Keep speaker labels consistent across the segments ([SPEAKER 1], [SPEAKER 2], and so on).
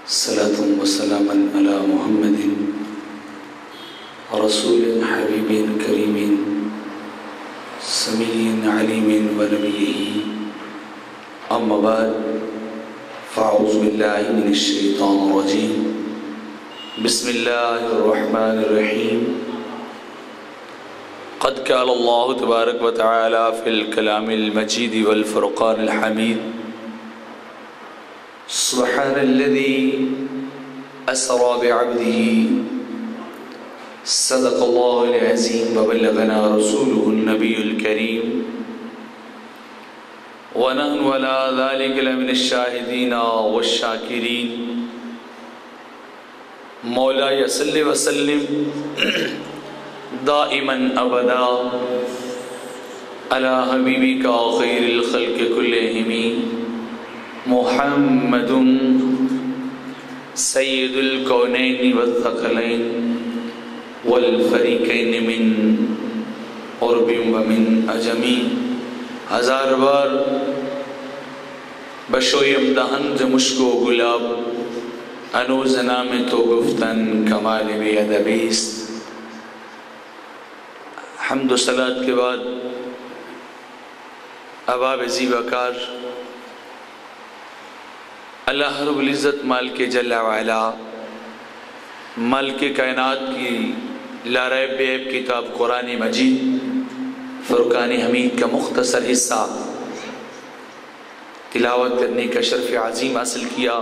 [SPEAKER 1] صلاة وسلاما على محمد رسول حبيب كريم سمي عليم ونبيه أما بعد فأعوذ بالله من الشيطان الرجيم بسم الله الرحمن الرحيم قد قال الله تبارك وتعالى في الكلام المجيد والفرقان الحميد سبحان الذي أسرى بعبده صدق الله العظيم وبلغنا رسوله النبي الكريم ونحن على ذلك لمن الشاهدين والشاكرين مولاي صل وسلم دائما أبدا على حبيبك خير الخلق كلهم محمد سید الکونین والثقلین والفریقین من عرب ومن عجمی ہزار بار بشویم دہن ز مشک و گلاب انوز نام تو گفتن کمال بی ادبیست. حمد و صلاة کے بعد اباب زیبکار اللہ رب العزت مالک جل وعلا مالک کائنات کی لا ریب بیب کتاب قرآن مجید فرقان حمید کا مختصر حصہ تلاوت کرنے کا شرف عظیم حاصل کیا.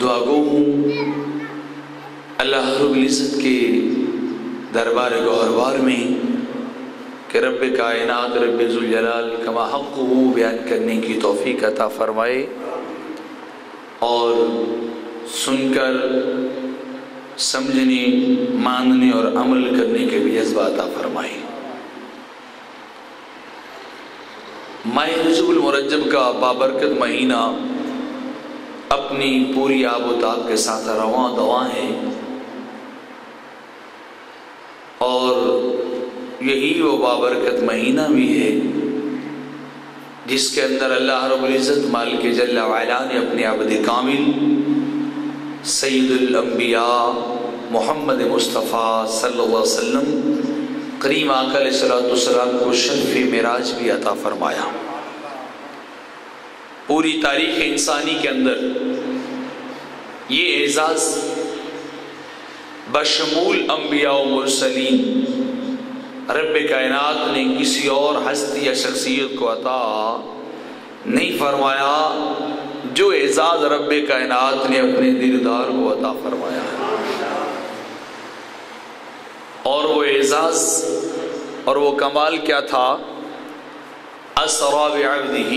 [SPEAKER 1] دعا گو ہوں اللہ رب العزت کے دربار گوہروار میں کہ رب کائنات رب ذوالجلال کما حق ہو بیان کرنے کی توفیق عطا فرمائے اور سن کر سمجھنے ماننے اور عمل کرنے کے بھی جذبہ عطا فرمائے. ماہ رجب المرجب کا بابرکت مہینہ اپنی پوری آب و تاب کے ساتھ رواں دواں ہے اور یہی وہ بابرکت مہینہ بھی ہے جس کے اندر اللہ رب العزت مالک جل وعلا نے اپنے عبد کامل سید الانبیاء محمد مصطفیٰ صلی اللہ علیہ وسلم کریم آقا علیہ السلام کو شرف معراج بھی عطا فرمایا. پوری تاریخ انسانی کے اندر یہ اعزاز بشمول انبیاء و مرسلین رب کائنات نے کسی اور ہستی یا شخصیت کو عطا نہیں فرمایا جو اعزاز رب کائنات نے اپنے دلدار کو عطا فرمایا ہے. اور وہ اعزاز اور وہ کمال کیا تھا؟ اسرا بعبدہ،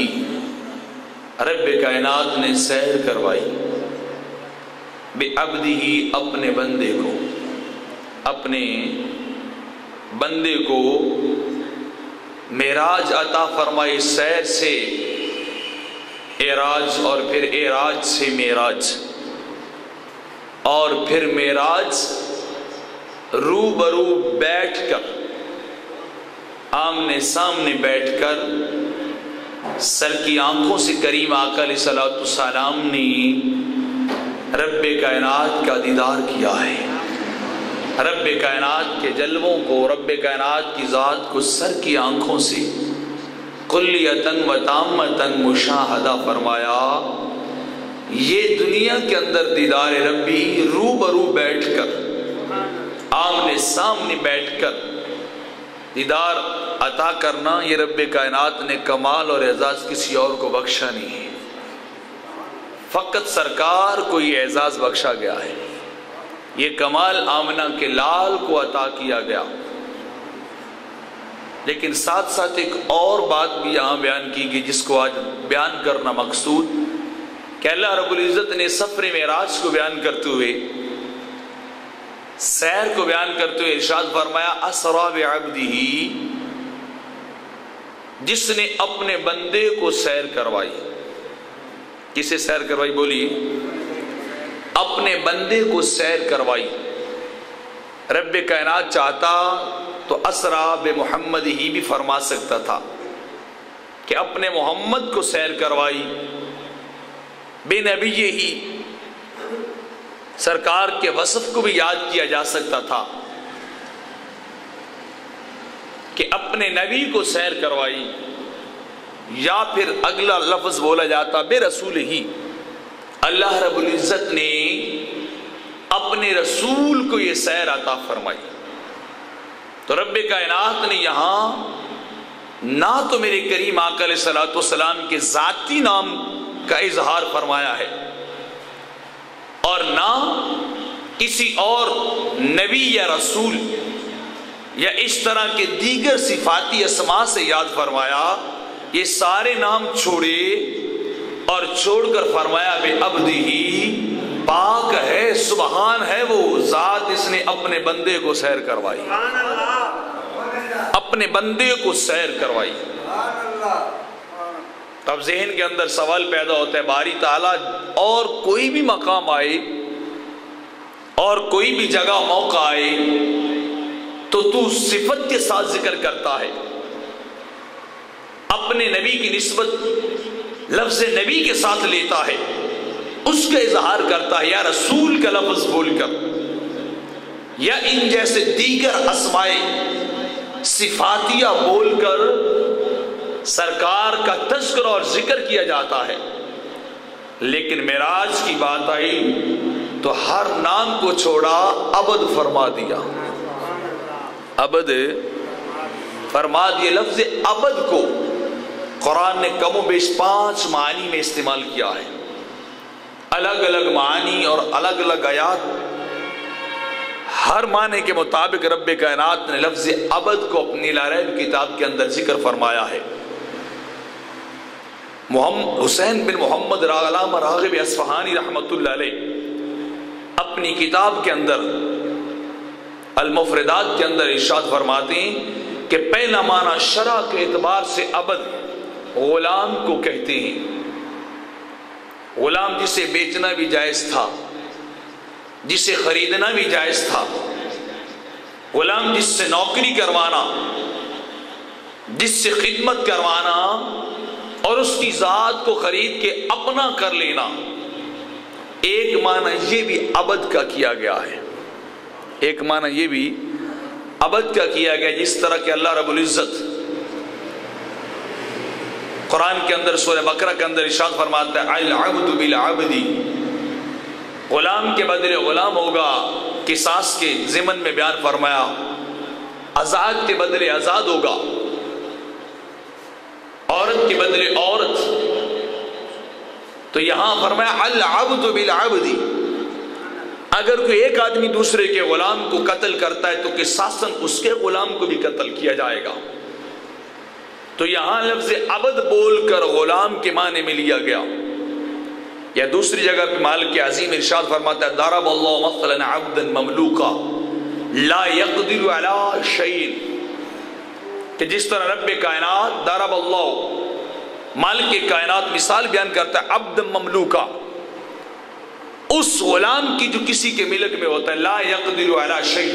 [SPEAKER 1] رب کائنات نے سیر کروائی بعبدہ، اپنے بندے کو، اپنے بندے کو معراج عطا فرمائی. سیر سے اعراج اور پھر اعراج سے معراج اور پھر معراج روبرو بیٹھ کر آمنے سامنے بیٹھ کر سر کی آنکھوں سے کریم آقا علیہ السلام نے رب کائنات کا دیدار کیا ہے. رب کائنات کے جلووں کو، رب کائنات کی ذات کو سر کی آنکھوں سے کلیتاً و تامتاً مشاہدہ فرمایا. یہ دنیا کے اندر دیدار ربی روبرو بیٹھ کر آمنے سامنے بیٹھ کر دیدار عطا کرنا، یہ رب کائنات نے کمال اور اعزاز کسی اور کو بخشا نہیں ہے، فقط سرکار کو یہ اعزاز بخشا گیا ہے. یہ کمال آمنہ کے لال کو عطا کیا گیا. لیکن ساتھ ساتھ ایک اور بات بھی یہاں بیان کی گئی جس کو آج بیان کرنا مقصود کہ اللہ رب العزت نے سفر معراج کو بیان کرتے ہوئے، سیر کو بیان کرتے ہوئے ارشاد فرمایا اسرا بعبدہ، جس نے اپنے بندے کو سیر کروائی. کسے سیر کروائی؟ بولیے. اپنے بندے کو سیر کروائی. رب کائنات چاہتا تو اسرا بمحمد ہی بھی فرما سکتا تھا کہ اپنے محمد کو سیر کروائی. بے نبی ہی سرکار کے وصف کو بھی یاد کیا جا سکتا تھا کہ اپنے نبی کو سیر کروائی، یا پھر اگلا لفظ بولا جاتا بے رسول ہی، اللہ رب العزت نے اپنے رسول کو یہ سیر عطا فرمائی۔ تو رب کائنات نے یہاں نہ تو میرے کریم آقا علیہ الصلوۃ والسلام کے ذاتی نام کا اظہار فرمایا ہے، اور نہ کسی اور نبی یا رسول یا اس طرح کے دیگر صفاتی اسماء سے یاد فرمایا۔ یہ سارے نام چھوڑے اور چھوڑ کر فرمایا بے عبدہ، پاک ہے، سبحان ہے وہ ذات جس نے اپنے بندے کو سیر کروائی، اپنے بندے کو سیر کروائی۔ تب ذہن کے اندر سوال پیدا ہوتا ہے، باری تعالیٰ اور کوئی بھی مقام آئے اور کوئی بھی جگہ موقع آئے تو صفت کے ساتھ ذکر کرتا ہے، اپنے نبی کی نسبت لفظ نبی کے ساتھ لیتا ہے، اس کا اظہار کرتا ہے یا رسول کا لفظ بول کر، یا ان جیسے دیگر اسماء صفاتیہ بول کر سرکار کا تذکرہ اور ذکر کیا جاتا ہے۔ لیکن معراج کی بات آئی تو ہر نام کو چھوڑا، ابد فرما دیا، ابد فرما دیا۔ لفظ ابد کو قرآن نے کم و بیش 5 معنی میں استعمال کیا ہے، الگ الگ معنی اور الگ الگ آیات، ہر معنی کے مطابق رب کائنات نے لفظ ابد کو اپنی لا ریب کتاب کے اندر ذکر فرمایا ہے۔ حسین بن محمد علامہ راغب اصفہانی رحمۃ اللہ علیہ اپنی کتاب کے اندر المفردات کے اندر ارشاد فرماتے ہیں کہ پہلا معنی شرع کے اعتبار سے ابد غلام کو کہتے ہیں، غلام جسے بیچنا بھی جائز تھا، جسے خریدنا بھی جائز تھا، غلام جس سے نوکری کروانا، جس سے خدمت کروانا اور اس کی ذات کو خرید کے اپنا کر لینا، ایک معنی یہ بھی ابد کا کیا گیا ہے، ایک معنی یہ بھی ابد کا کیا گیا، جس طرح کہ اللہ رب العزت قرآن کے اندر سورہ بقرہ کے اندر ارشاد فرماتا ہے العبد بالعبد، غلام کے بدلے غلام ہوگا، قصاص کے ضمن میں بیان فرمایا، آزاد کے بدلے آزاد ہوگا، عورت کے بدلے عورت، تو یہاں فرمایا العبد بالعبد، اگر کوئی ایک آدمی دوسرے کے غلام کو قتل کرتا ہے تو قصاصاً اس کے غلام کو بھی قتل کیا جائے گا۔ تو یہاں لفظ عبد بول کر غلام کے معنی میں لیا گیا۔ یا دوسری جگہ پہ مالک عظیم ارشاد فرماتا ہے ضرب اللہ مثلا عبدا مملوکا لا يقدر على شيء، کہ جس طرح رب کائنات ضرب اللہ مالک کائنات مثال بیان کرتا ہے عبد مملوکا، اس غلام کی جو کسی کے ملک میں ہوتا ہے، لا يقدر على شيء،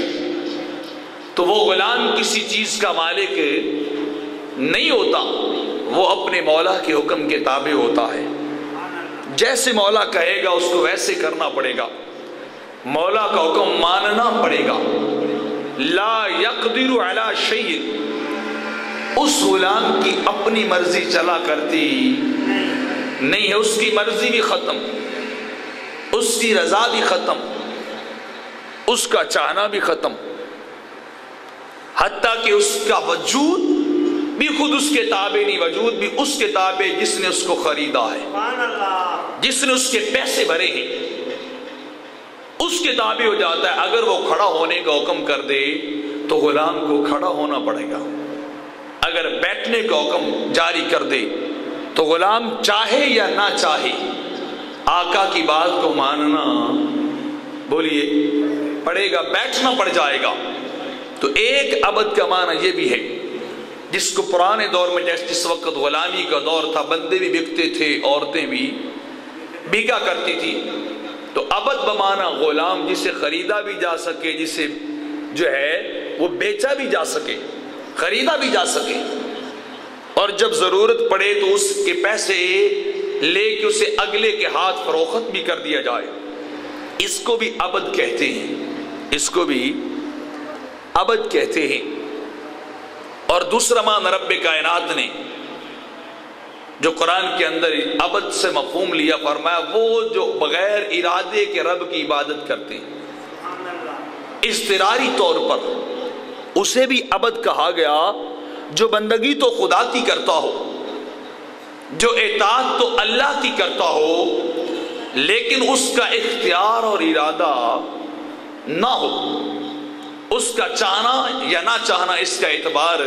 [SPEAKER 1] تو وہ غلام کسی چیز کا مالک نہیں ہوتا، وہ اپنے مولا کے حکم کے تابع ہوتا ہے، جیسے مولا کہے گا اس کو ویسے کرنا پڑے گا، مولا کا حکم ماننا پڑے گا۔ لا يقدر على شيء، اس غلام کی اپنی مرضی چلا کرتی نہیں ہے، اس کی مرضی بھی ختم، اس کی رضا بھی ختم، اس کا چاہنا بھی ختم، حتیٰ کہ اس کا وجود بھی خود اس کے تابع نہیں، وجود بھی اس کے تابع جس نے اس کو خریدا ہے، جس نے اس کے پیسے بھرے ہیں، اس کے تابع ہو جاتا ہے۔ اگر وہ کھڑا ہونے کا حکم کر دے تو غلام کو کھڑا ہونا پڑے گا، اگر بیٹھنے کا حکم جاری کر دے تو غلام چاہے یا نہ چاہے آقا کی بات کو ماننا بولیے پڑے گا، بیٹھنا پڑ جائے گا۔ تو ایک عبد کا معنی یہ بھی ہے جس کو پرانے دور میں جس وقت غلامی کا دور تھا، بندے بھی بکتے تھے، عورتیں بھی بکا کرتی تھی، تو عبد بمانا غلام جسے خریدا بھی جا سکے، جسے جو ہے وہ بیچا بھی جا سکے، خریدا بھی جا سکے، اور جب ضرورت پڑے تو اس کے پیسے لے کے اسے اگلے کے ہاتھ فروخت بھی کر دیا جائے، اس کو بھی عبد کہتے ہیں، اس کو بھی عبد کہتے ہیں۔ اور دوسرا معنی رب کائنات نے جو قرآن کے اندر عبد سے مفہوم لیا، فرمایا وہ جو بغیر ارادے کے رب کی عبادت کرتے ہیں، اضطراری طور پر اسے بھی عبد کہا گیا۔ جو بندگی تو خدا کی کرتا ہو، جو اطاعت تو اللہ کی کرتا ہو، لیکن اس کا اختیار اور ارادہ نہ ہو، اس کا چاہنا یا نہ چاہنا اس کا اعتبار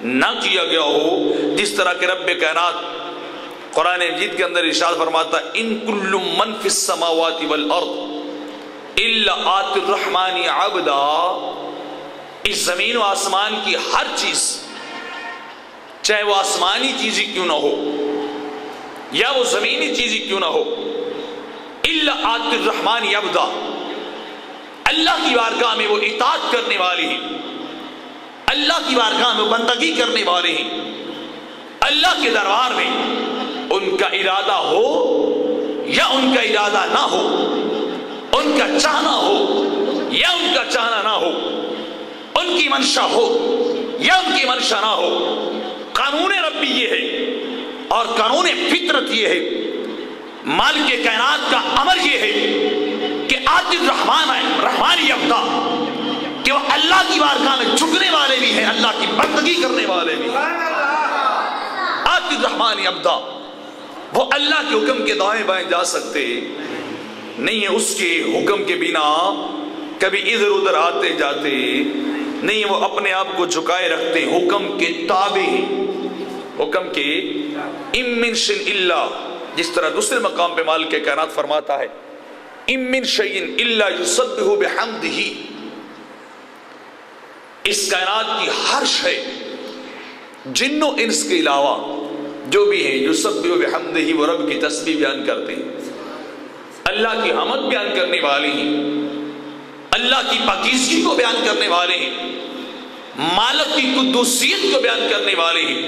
[SPEAKER 1] نہ کیا گیا ہو، جس طرح کہ رب کائنات قرآن مجید کے اندر ارشاد فرماتا ان کل من فی السماوات والارض الا آتی الرحمن عبدا، اس زمین و آسمان کی ہر چیز، چاہے وہ آسمانی چیزیں کیوں نہ ہو یا وہ زمینی چیزیں کیوں نہ ہو، الا آتی الرحمن عبدا، اللہ کی بارگاہ میں وہ اطاعت کرنے والی ہیں، اللہ کی بارگاہ میں بندگی کرنے والے ہیں، اللہ کے دربار میں ان کا ارادہ ہو یا ان کا ارادہ نہ ہو، ان کا چاہنا ہو یا ان کا چاہنا نہ ہو، ان کی منشا ہو یا ان کی منشا نہ ہو، قانون ربی یہ ہے اور قانون فطرت یہ ہے، مالک کائنات کا امر یہ ہے کہ آتی الرحمن ہے، رحمان یبدا، کہ وہ اللہ کی بارگاہ میں جھکنے والے بھی ہیں، اللہ کی بندگی کرنے والے بھی ہیں۔ آتی الرحمن یبدا، وہ اللہ کے حکم کے دائیں بائیں جا سکتے نہیں ہیں، اس کے حکم کے بنا کبھی ادھر ادھر آتے جاتے نہیں، وہ اپنے آپ کو جھکائے رکھتے، حکم کے تابع ہیں، حکم کے ام من شیء الا، جس طرح دوسرے مقام پہ مالک کائنات فرماتا ہے ام من شیء الا یسبح بحمدہ، اس کائنات کی ہر شے، جن و انس کے علاوہ جو بھی ہیں، یسبح بحمدہ، وہ رب کی تسبیح بیان کرتے ہیں، اللہ کی حمد بیان کرنے والے ہیں، اللہ کی پاکیزگی کو بیان کرنے والے ہیں، مالک کی قدوسیت کو بیان کرنے والے ہیں۔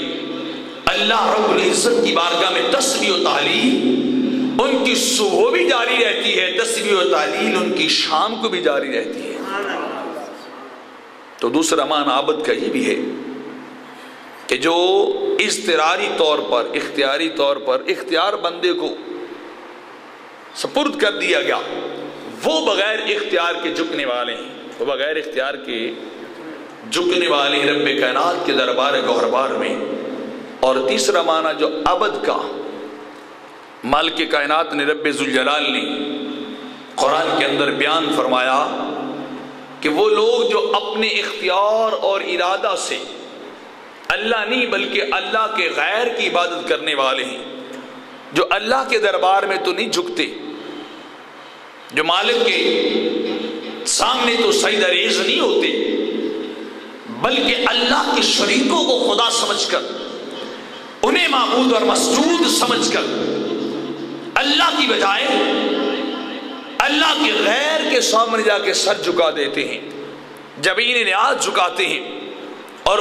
[SPEAKER 1] اللہ رب العزت کی بارگاہ میں تسبیح و تحلیل ان کی صبح بھی جاری رہتی ہے، تسبیح و تحلیل ان کی شام کو بھی جاری رہتی ہے۔ تو دوسرا معنی عبد کا یہ بھی ہے کہ جو اضطراری طور پر، اختیاری طور پر اختیار بندے کو سپرد کر دیا گیا، وہ بغیر اختیار کے جھکنے والے ہیں، وہ بغیر اختیار کے جھکنے والے ہیں رب کائنات کے دربار گوہربار میں۔ اور تیسرا معنی جو عبد کا مالک کائنات نے رب ذوالجلال نے قرآن کے اندر بیان فرمایا کہ وہ لوگ جو اپنے اختیار اور ارادہ سے اللہ نہیں بلکہ اللہ کے غیر کی عبادت کرنے والے ہیں، جو اللہ کے دربار میں تو نہیں جھکتے، جو مالک کے سامنے تو سجدہ ریز نہیں ہوتے، بلکہ اللہ کے شریکوں کو خدا سمجھ کر، انہیں معبود اور مسجود سمجھ کر، اللہ کی بجائے اللہ کے غیر کے سامنے جا کے سر جھکا دیتے ہیں، جبین نیاز جھکاتے ہیں، اور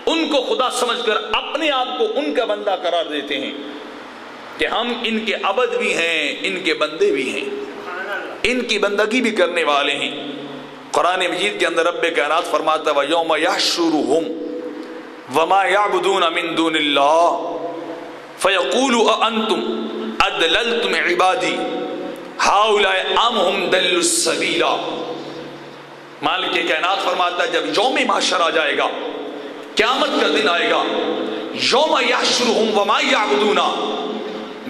[SPEAKER 1] ان کو خدا سمجھ کر اپنے آپ کو ان کا بندہ قرار دیتے ہیں کہ ہم ان کے عبد بھی ہیں، ان کے بندے بھی ہیں، ان کی بندگی بھی کرنے والے ہیں۔ قرآن مجید کے اندر رب کائنات فرماتا وَيَوْمَ يَحْشُرُهُمْ وَمَا يَعْبُدُونَ مِن دُونِ اللَّهِ فَيَقُولُ أَأَنْتُمْ أَضْلَلْتُمْ عِبَادِي هَؤُلَاءِ أَمْ هُمْ ضَلُّوا السَّبِيلَ۔ مالک کائنات فرماتا ہے جب یوم محشر آ جائے گا، قیامت کا دن آئے گا، یوم یحشرہم وما یعبدون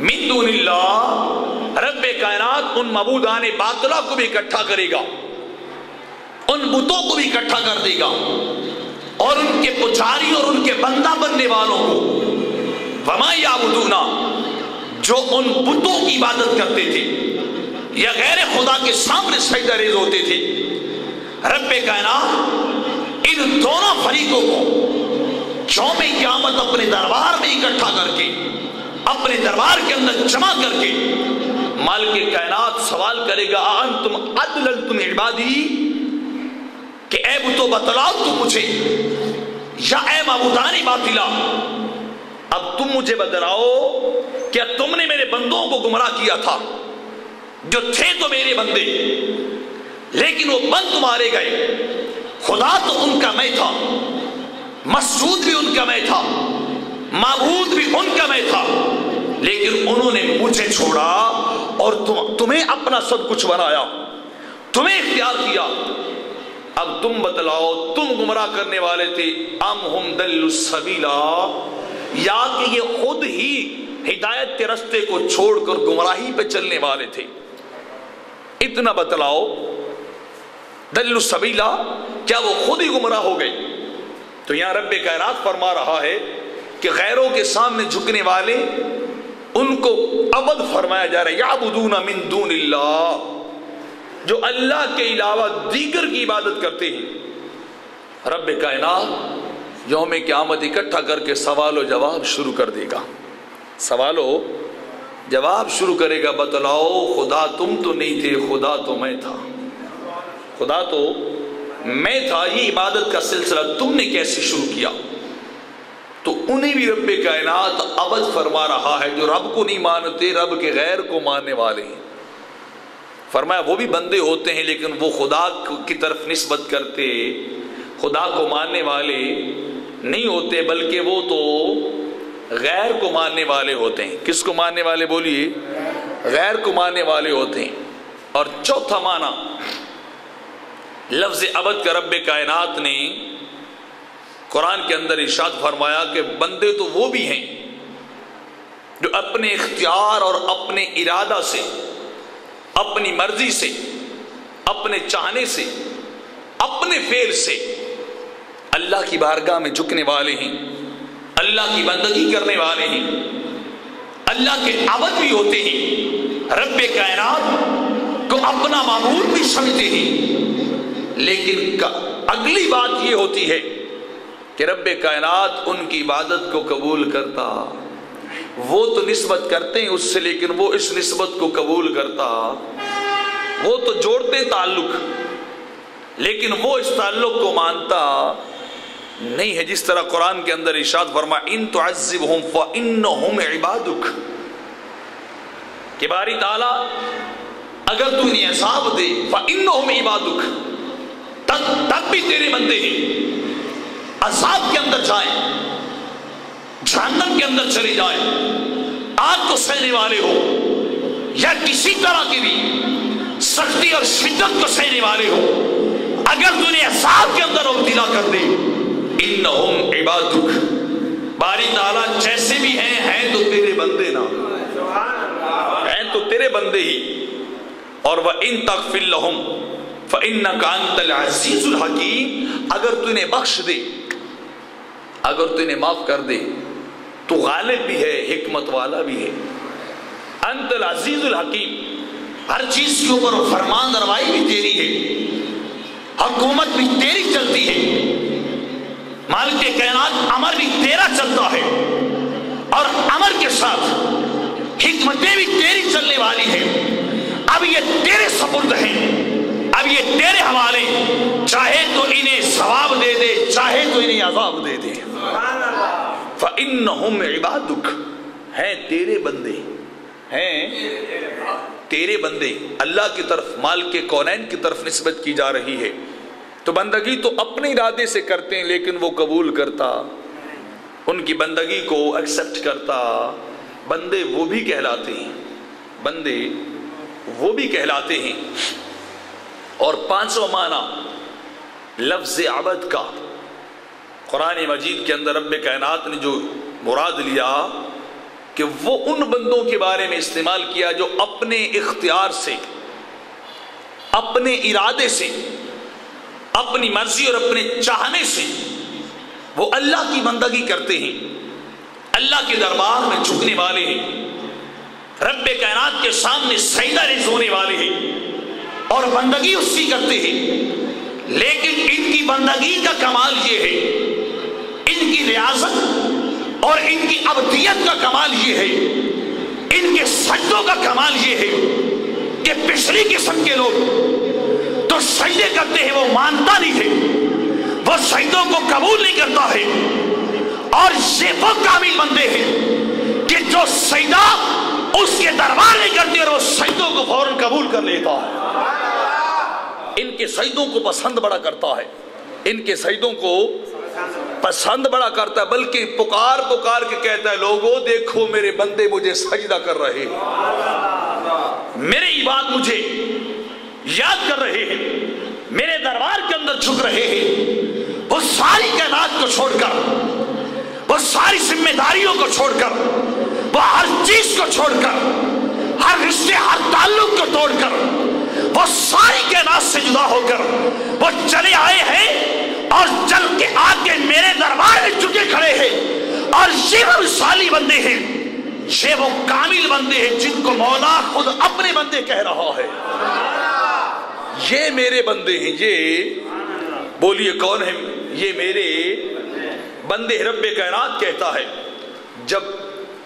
[SPEAKER 1] من دون اللہ، رب کائنات ان معبودان باطلہ کو بھی اکٹھا کرے گا، ان بتوں کو بھی اکٹھا کر دے گا، اور ان کے پجاری اور ان کے بندہ بننے والوں کو، وما یعبدون، جو ان بتوں کی عبادت کرتے تھے یا غیر خدا کے سامنے سجدہ ریز ہوتے تھے، رب کائنات ان دونوں فریقوں کو یوم قیامت اپنے دربار میں اکٹھا کر کے، اپنے دربار کے اندر جمع کر کے، مالک کائنات سوال کرے گا انتم اضللتم عبادی، کہ اے بتو بتلاؤ تم مجھے، یا اے معبودان باطلہ اب تم مجھے بتلاؤ کیا تم نے میرے بندوں کو گمراہ کیا تھا؟ جو تھے تو میرے بندے، لیکن وہ بند تمہارے گئے۔ خدا تو ان کا میں تھا، مسجود بھی ان کا میں تھا، معبود بھی ان کا میں تھا، لیکن انہوں نے مجھے چھوڑا اور تمہیں اپنا سب کچھ بنایا، تمہیں اختیار کیا۔ اب تم بتلاؤ تم گمراہ کرنے والے تھے ام ہم دلوا السبیلا، یا کہ یہ خود ہی ہدایت کے رستے کو چھوڑ کر گمراہی پہ چلنے والے تھے؟ اتنا بتلاؤ، دلوا السبیلا، کیا وہ خود ہی گمراہ ہو گئے؟ تو یہاں رب کائنات فرما رہا ہے کہ غیروں کے سامنے جھکنے والے ان کو ابد فرمایا جا رہا ہے، یعبدون من دون اللہ، جو اللہ کے علاوہ دیگر کی عبادت کرتے ہیں۔ رب کائنات یوم قیامت اکٹھا کر کے سوال و جواب شروع کر دے گا، سوال و جواب شروع کرے گا۔ بتلاؤ خدا تم تو نہیں تھے، خدا تو میں تھا، خدا تو میں تھا، یہ عبادت کا سلسلہ تم نے کیسے شروع کیا؟ تو انہیں بھی رب کائنات ابد فرما رہا ہے جو رب کو نہیں مانتے، رب کے غیر کو ماننے والے ہیں۔ فرمایا وہ بھی بندے ہوتے ہیں لیکن وہ خدا کی طرف نسبت کرتے، خدا کو ماننے والے نہیں ہوتے، بلکہ وہ تو غیر کو ماننے والے ہوتے ہیں۔ کس کو ماننے والے بولیے؟ غیر کو ماننے والے ہوتے ہیں۔ اور چوتھا معنی لفظ ابد کا رب کائنات نے قرآن کے اندر ارشاد فرمایا کہ بندے تو وہ بھی ہیں جو اپنے اختیار اور اپنے ارادہ سے، اپنی مرضی سے، اپنے چاہنے سے، اپنے فعل سے اللہ کی بارگاہ میں جھکنے والے ہیں، اللہ کی بندگی کرنے والے ہیں، اللہ کے عبد بھی ہوتے ہیں، رب کائنات کو اپنا معبود بھی سمجھتے ہیں۔ لیکن اگلی بات یہ ہوتی ہے کہ رب کائنات ان کی عبادت کو قبول کرتا، وہ تو نسبت کرتے ہیں اس سے لیکن وہ اس نسبت کو قبول کرتا، وہ تو جوڑتے تعلق لیکن وہ اس تعلق کو مانتا نہیں ہے۔ جس طرح قرآن کے اندر ارشاد فرمایا ان تعذبہم فانہم عبادک، کہ باری تعالیٰ اگر تو انہیں عذاب دے فانہم عبادک، تب بھی تیرے بندے ہیں، عذاب کے اندر جائیں، جہنم کے اندر چلے جائیں، آگ کو سہنے والے ہو یا کسی طرح کی بھی سختی اور شدت کو سہنے والے ہو، اگر تُو نے عذاب کے اندر مبتلا کر دے انہم عبادک، باری تعالیٰ جیسے بھی ہیں تو تیرے بندے نا، ہیں تو تیرے بندے ہی۔ اور وَإِن تَغْفِرْ لَهُمْ فَإِنَّكَ أَنْتَ الْعَزِيزُ الْحَكِيمُ، اگر تو انہیں بخش دے، اگر تو انہیں معاف کر دے تو غالب بھی ہے، حکمت والا بھی ہے۔ انت العزیز الحکیم، ہر چیز کے اوپر فرمان روائی بھی تیری ہے، حکومت بھی تیری چلتی ہے، مالک کائنات امر بھی تیرا چلتا ہے، اور امر کے ساتھ حکمتیں بھی تیری چلنے والی ہیں۔ اب یہ تیرے سپرد ہیں، اب یہ تیرے حوالے، چاہے تو انہیں ثواب دے دے، چاہے تو انہیں عذاب دے دے۔ فَإِنَّهُمْ عِبَادُكَ، ہیں تیرے بندے، ہیں تیرے بندے۔ اللہ کی طرف، مالک کونین کی طرف نسبت کی جا رہی ہے، تو بندگی تو اپنے ارادے سے کرتے ہیں لیکن وہ قبول کرتا، ان کی بندگی کو ایکسپٹ کرتا، بندے وہ بھی کہلاتے ہیں، بندے وہ بھی کہلاتے ہیں۔ اور پانچواں معنی لفظ عبد کا قرآن مجید کے اندر رب کائنات نے جو مراد لیا کہ وہ ان بندوں کے بارے میں استعمال کیا جو اپنے اختیار سے، اپنے ارادے سے، اپنی مرضی اور اپنے چاہنے سے وہ اللہ کی بندگی کرتے ہیں، اللہ کے دربار میں جھکنے والے ہیں، رب کائنات کے سامنے سجدہ ریز ہونے والے ہیں اور بندگی اس کی کرتے ہیں۔ لیکن ان کی بندگی کا کمال یہ ہے، ان کی ریاضت اور ان کی عبدیت کا کمال یہ ہے، ان کے سجدوں کا کمال یہ ہے کہ پچھلی قسم کے لوگ تو سجدے کرتے ہیں وہ مانتا نہیں ہے، وہ سجدوں کو قبول نہیں کرتا ہے، اور یہ وہ کامل بندے ہیں کہ جو سجدہ اس کے دربار میں کرتے اور وہ سجدوں کو فوراً قبول کر لیتا ہے. ان کے سجدوں کو پسند بڑا کرتا ہے, ان کے سجدوں کو پسند بڑا کرتا ہے, بلکہ پکار پکار کے کہتا ہے لوگوں دیکھو میرے بندے مجھے سجدہ کر رہے ہیں, میرے عباد مجھے یاد کر رہے ہیں, میرے دربار کے اندر جھک رہے ہیں. وہ ساری کائنات کو چھوڑ کر, وہ ساری ذمہ داریوں کو چھوڑ کر, وہ ہر چیز کو چھوڑ کر, ہر رشتے ہر تعلق کو توڑ کر, وہ ساری کائنات سے جدا ہو کر وہ چلے آئے ہیں اور چل کے آگے میرے دربار میں جھکے کھڑے ہیں. اور یہ وہ مثالی بندے ہیں, یہ وہ کامل بندے ہیں جن کو مولا خود اپنے بندے کہہ رہا ہے. یہ میرے بندے ہیں. یہ بولیے کون ہیں؟ یہ میرے بندے. رب کائنات کہتا ہے جب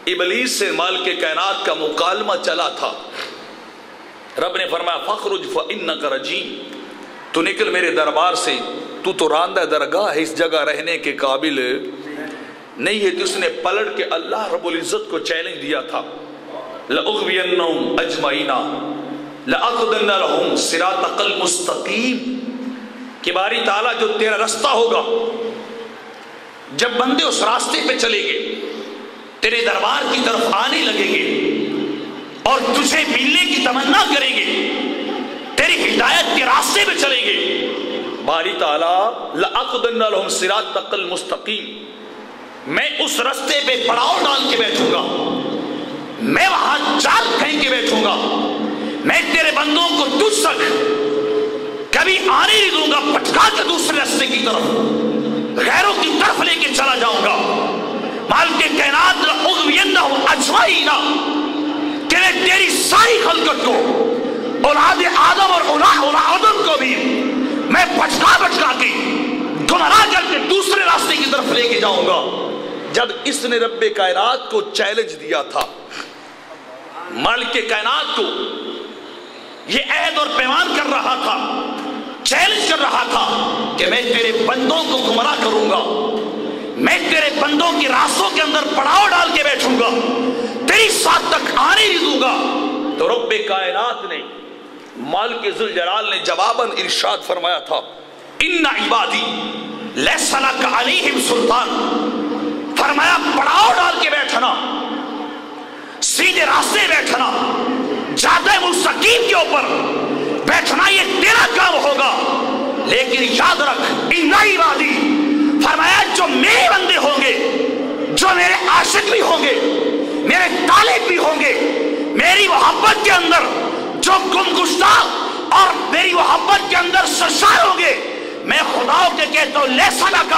[SPEAKER 1] ابلیس سے مالک کائنات کا مکالمہ چلا تھا, رب نے فرمایا فخرج فإنک رجیم, تو نکل میرے دربار سے, تو راندہ درگاہ ہے, اس جگہ رہنے کے قابل نہیں ہے. تو اس نے پلٹ کے اللہ رب العزت کو چیلنج دیا تھا لأغوینہم اجمعین لأقعدن لہم صراطک المستقیم, کہ باری تعالیٰ جو تیرا رستہ ہوگا, جب بندے اس راستے پہ چلے گے, تیرے دربار کی طرف آنے لگیں گے اور تجھے ملنے کی تمنا کریں گے, تیری ہدایت کے راستے پہ چلیں گے, باری تعالیٰ لأقعدن لہم صراطک المستقیم, میں اس رستے پہ پڑاؤ ڈال کے بیٹھوں گا, میں وہاں جال پھینک کے بیٹھوں گا, میں تیرے بندوں کو تجھ تک کبھی آنے نہیں دوں گا, پٹکا کے دوسرے راستے کی طرف غیروں کی طرف لے کے چلا جاؤں گا. مالک کائنات لأغوینہم اجمعین, کہ میں تیری ساری خلقت کو, اولاد آدم اور اولاد آدم کو بھی میں پٹکا کے گمراہ کر کے دوسرے راستے کی طرف لے کے جاؤں گا. جب اس نے رب کائنات کو چیلنج دیا تھا, مالک کائنات کو یہ عہد اور پیمان کر رہا تھا, چیلنج کر رہا تھا کہ میں تیرے بندوں کو گمراہ کروں گا, میں تیرے بندوں کی راستوں کے اندر پڑاؤ ڈال کے بیٹھوں گا, تیری ساتھ تک آنے نہیں دوں گا. تو رب کائنات نے, مالک ذوالجلال نے جواباً ارشاد فرمایا تھا ان عبادی لیس لک علیہم سلطان, فرمایا پڑاؤ ڈال کے بیٹھنا, سیدھے راستے بیٹھنا, جادہ مستقیم کے اوپر بیٹھنا, یہ تیرا کام ہوگا. لیکن یاد رکھ ان عبادی, فرمایا جو میرے بندے ہوں گے, جو میرے عاشق بھی ہوں گے, میرے طالب بھی ہوں گے, میری محبت کے اندر جو گم گشتہ اور میری محبت کے اندر سرشار ہوں گے, میں خدا کے کہتا ہوں لیس لک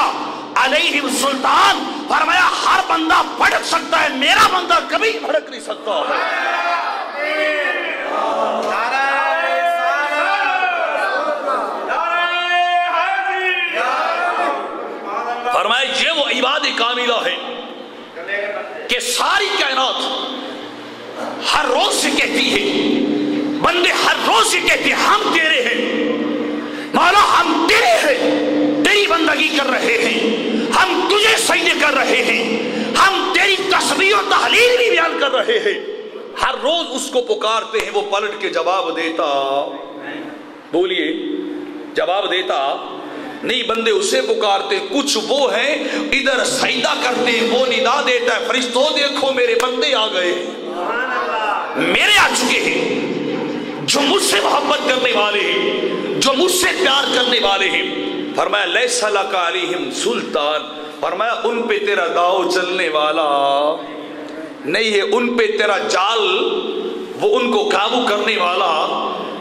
[SPEAKER 1] علیہم سلطان, فرمایا ہر بندہ بھڑک سکتا ہے, میرا بندہ کبھی بھڑک نہیں سکتا. فرمایا یہ وہ عباد کاملہ ہے کہ ساری کائنات ہر روز سے کہتی ہے, بندے ہر روز سے کہتے ہیں ہم تیرے ہیں مولا, ہم تیرے ہیں, تیری بندگی کر رہے ہیں, ہم تجھے سجدے کر رہے ہیں, ہم تیری تسبیح و تحلیل بھی بیان کر رہے ہیں. ہر روز اس کو پکارتے ہیں, وہ پلٹ کے جواب دیتا, بولیے جواب دیتا نہیں. بندے اسے پکارتے, کچھ وہ ہیں ادھر سجدہ کرتے ہیں, وہ ندا دیتا ہے فرشتوں دیکھو میرے بندے آ گئے, میرے آ چکے ہیں, جو مجھ سے محبت کرنے والے ہیں, جو مجھ سے پیار کرنے والے ہیں. فرمایا لیس لک علیہم سلطان, فرمایا ان پہ تیرا داؤ چلنے والا نہیں ہے, ان پہ تیرا جال, وہ ان کو قابو کرنے والا,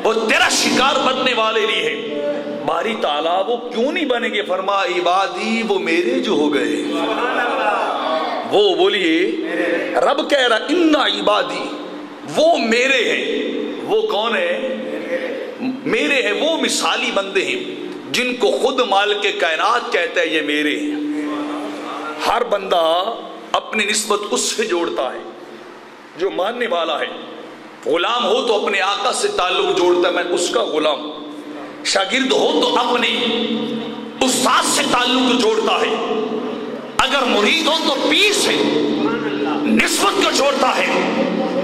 [SPEAKER 1] وہ تیرا شکار بننے والے نہیں ہے. باری تعالیٰ وہ کیوں نہیں بنیں گے؟ فرمایا عبادی وہ میرے جو ہو گئے, وہ بولیے رب کہہ رہا ان عبادی وہ میرے ہیں. وہ کون ہے؟ میرے ہیں. وہ مثالی بندے ہیں جن کو خود مالک کائنات کہتا ہے یہ میرے ہیں. ہر بندہ اپنی نسبت اس سے جوڑتا ہے جو ماننے والا ہے. غلام ہو تو اپنے آقا سے تعلق جوڑتا ہے, میں اس کا غلام. شاگرد ہو تو اپنے استاد سے تعلق جوڑتا ہے. اگر مرید ہو تو پیر سے نسبت کو جوڑتا ہے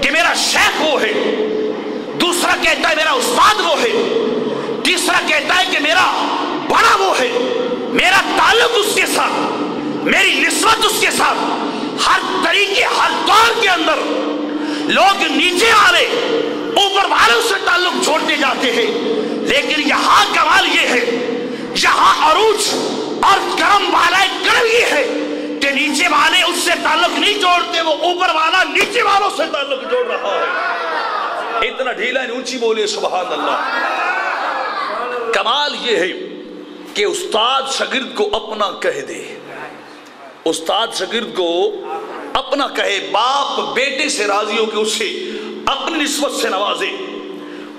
[SPEAKER 1] کہ میرا شیخ وہ ہے، دوسرا کہتا ہے میرا استاد وہ ہے، تیسرا کہتا ہے کہ میرا بڑا وہ ہے، میرا تعلق اس کے ساتھ، میری نسبت اس کے ساتھ۔ ہر طریقے ہر دور کے اندر لوگ نیچے والے اوپر والوں سے تعلق جوڑتے جاتے ہیں، لیکن یہاں کمال یہ ہے، یہاں عروج اور کرم والا کرم یہ ہے کہ نیچے والے اس سے تعلق نہیں جوڑتے، وہ اوپر والا نیچے والوں سے تعلق جوڑ رہا ہے۔ اتنا ڈھیلا اونچی بولے سبحان اللہ۔ کمال یہ ہے کہ استاد شاگرد کو اپنا کہہ دے، استاد شاگرد کو اپنا کہے، باپ بیٹے سے راضی ہو کہ اسے اپنی نسبت سے نوازے،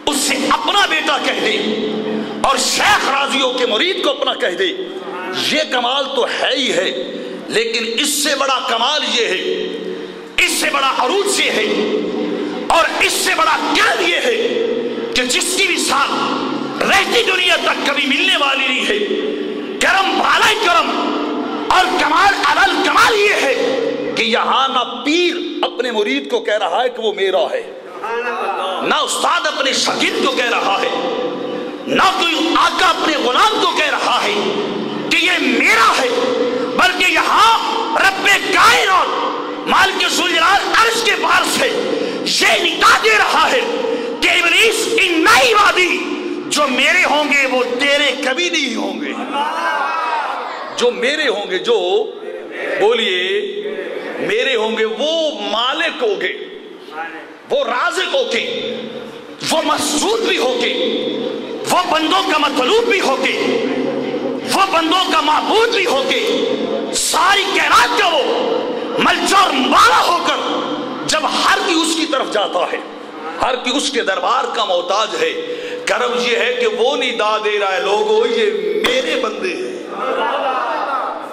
[SPEAKER 1] اس سے اپنا بیٹا کہہ دے، اور شیخ راضی ہو کہ مرید کو اپنا کہہ دے۔ یہ کمال تو ہے ہی ہے، لیکن اس سے بڑا کمال یہ ہے، اس سے بڑا عروج یہ ہے، اور اس سے بڑا کرم یہ ہے کہ جس کی مثال رہتی دنیا تک کبھی ملنے والی نہیں ہے۔ کرم والا کرم اور کمال علل کمال یہ ہے کہ یہاں نہ پیر اپنے مرید کو کہہ رہا ہے کہ وہ میرا ہے، نہ استاد اپنے شاگرد کو کہہ رہا ہے، نہ کوئی آقا اپنے غلام کو کہہ رہا ہے کہ یہ میرا ہے، بلکہ یہاں رب کائنات مالک ذوالجلال عرش کے پار سے یہ ندا دے رہا ہے کہ ابلیس ان نئی وادی جو میرے ہوں گے وہ تیرے کبھی نہیں ہوں گے، جو میرے ہوں گے، جو بولیے میرے ہوں گے، وہ مالک ہوں گے، وہ رازق ہو کے، وہ مسجود بھی ہو کے، وہ بندوں کا مطلوب بھی ہو کے، وہ بندوں کا معبود بھی ہو کے، ساری کائنات کا وہ ملجا اور مالا ہو کر جب ہر کی اس کی طرف جاتا ہے، ہر کی اس کے دربار کا محتاج ہے۔ کرم یہ ہے کہ وہ ندا دے رہا ہے، لوگو یہ میرے بندے ہیں،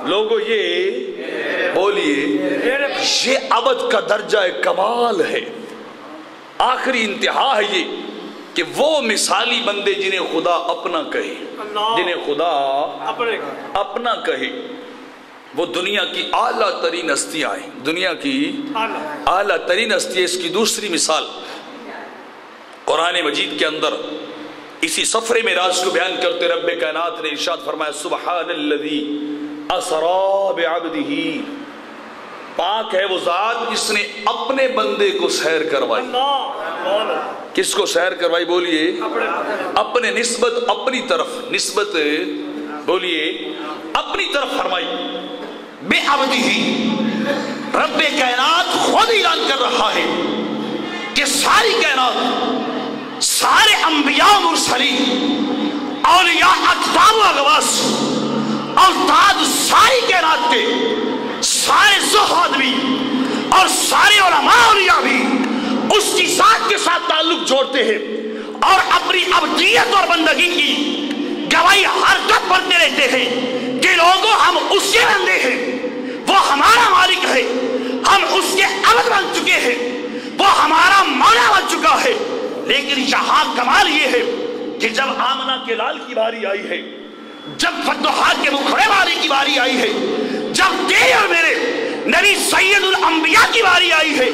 [SPEAKER 1] لوگو یہ بولیے یہ ابد کا درجہ کمال ہے، آخری انتہا ہے یہ کہ وہ مثالی بندے جنہیں خدا اپنا کہے، جنہیں خدا اپنا کہے، وہ دنیا کی اعلیٰ ترین ہستیاں ہیں، دنیا کی اعلیٰ ترین ہستی ہے۔ اس کی دوسری مثال قرآن مجید کے اندر اسی سفر معراج کو بیان کرتے رب کائنات نے ارشاد فرمایا سبحان الذی اسری بعبدہ، پاک ہے وہ ذات جس نے اپنے بندے کو سیر کروائی۔ کس کو سیر کروائی بولیے؟ اپنے نسبت اپنی طرف، نسبت بولیے اپنی طرف فرمائی۔ بے عبدہ، رب کائنات خود اعلان کر رہا ہے کہ ساری کائنات، سارے انبیاء و مرسلین، اولیاء اقطاب و اغواص، اوتاد ساری کائنات کے سارے زہاد بھی اور سارے علماء اولیاء بھی اس کی ذات کے ساتھ تعلق جوڑتے ہیں اور اپنی عبدیت اور بندگی کی گواہی ہر وقت بنتے رہتے ہیں کہ لوگوں ہم اس کے بندے ہیں، وہ ہمارا مالک ہے، ہم اس کے عبد بن چکے ہیں، وہ ہمارا مولا بن چکا ہے۔ لیکن یہاں کمال یہ ہے کہ جب آمنہ کے لال کی باری آئی ہے، جب فتوحات کے مکھڑے والے کی باری آئی ہے، جب تیرے اور میرے نبی سید الانبیاء کی باری آئی ہے،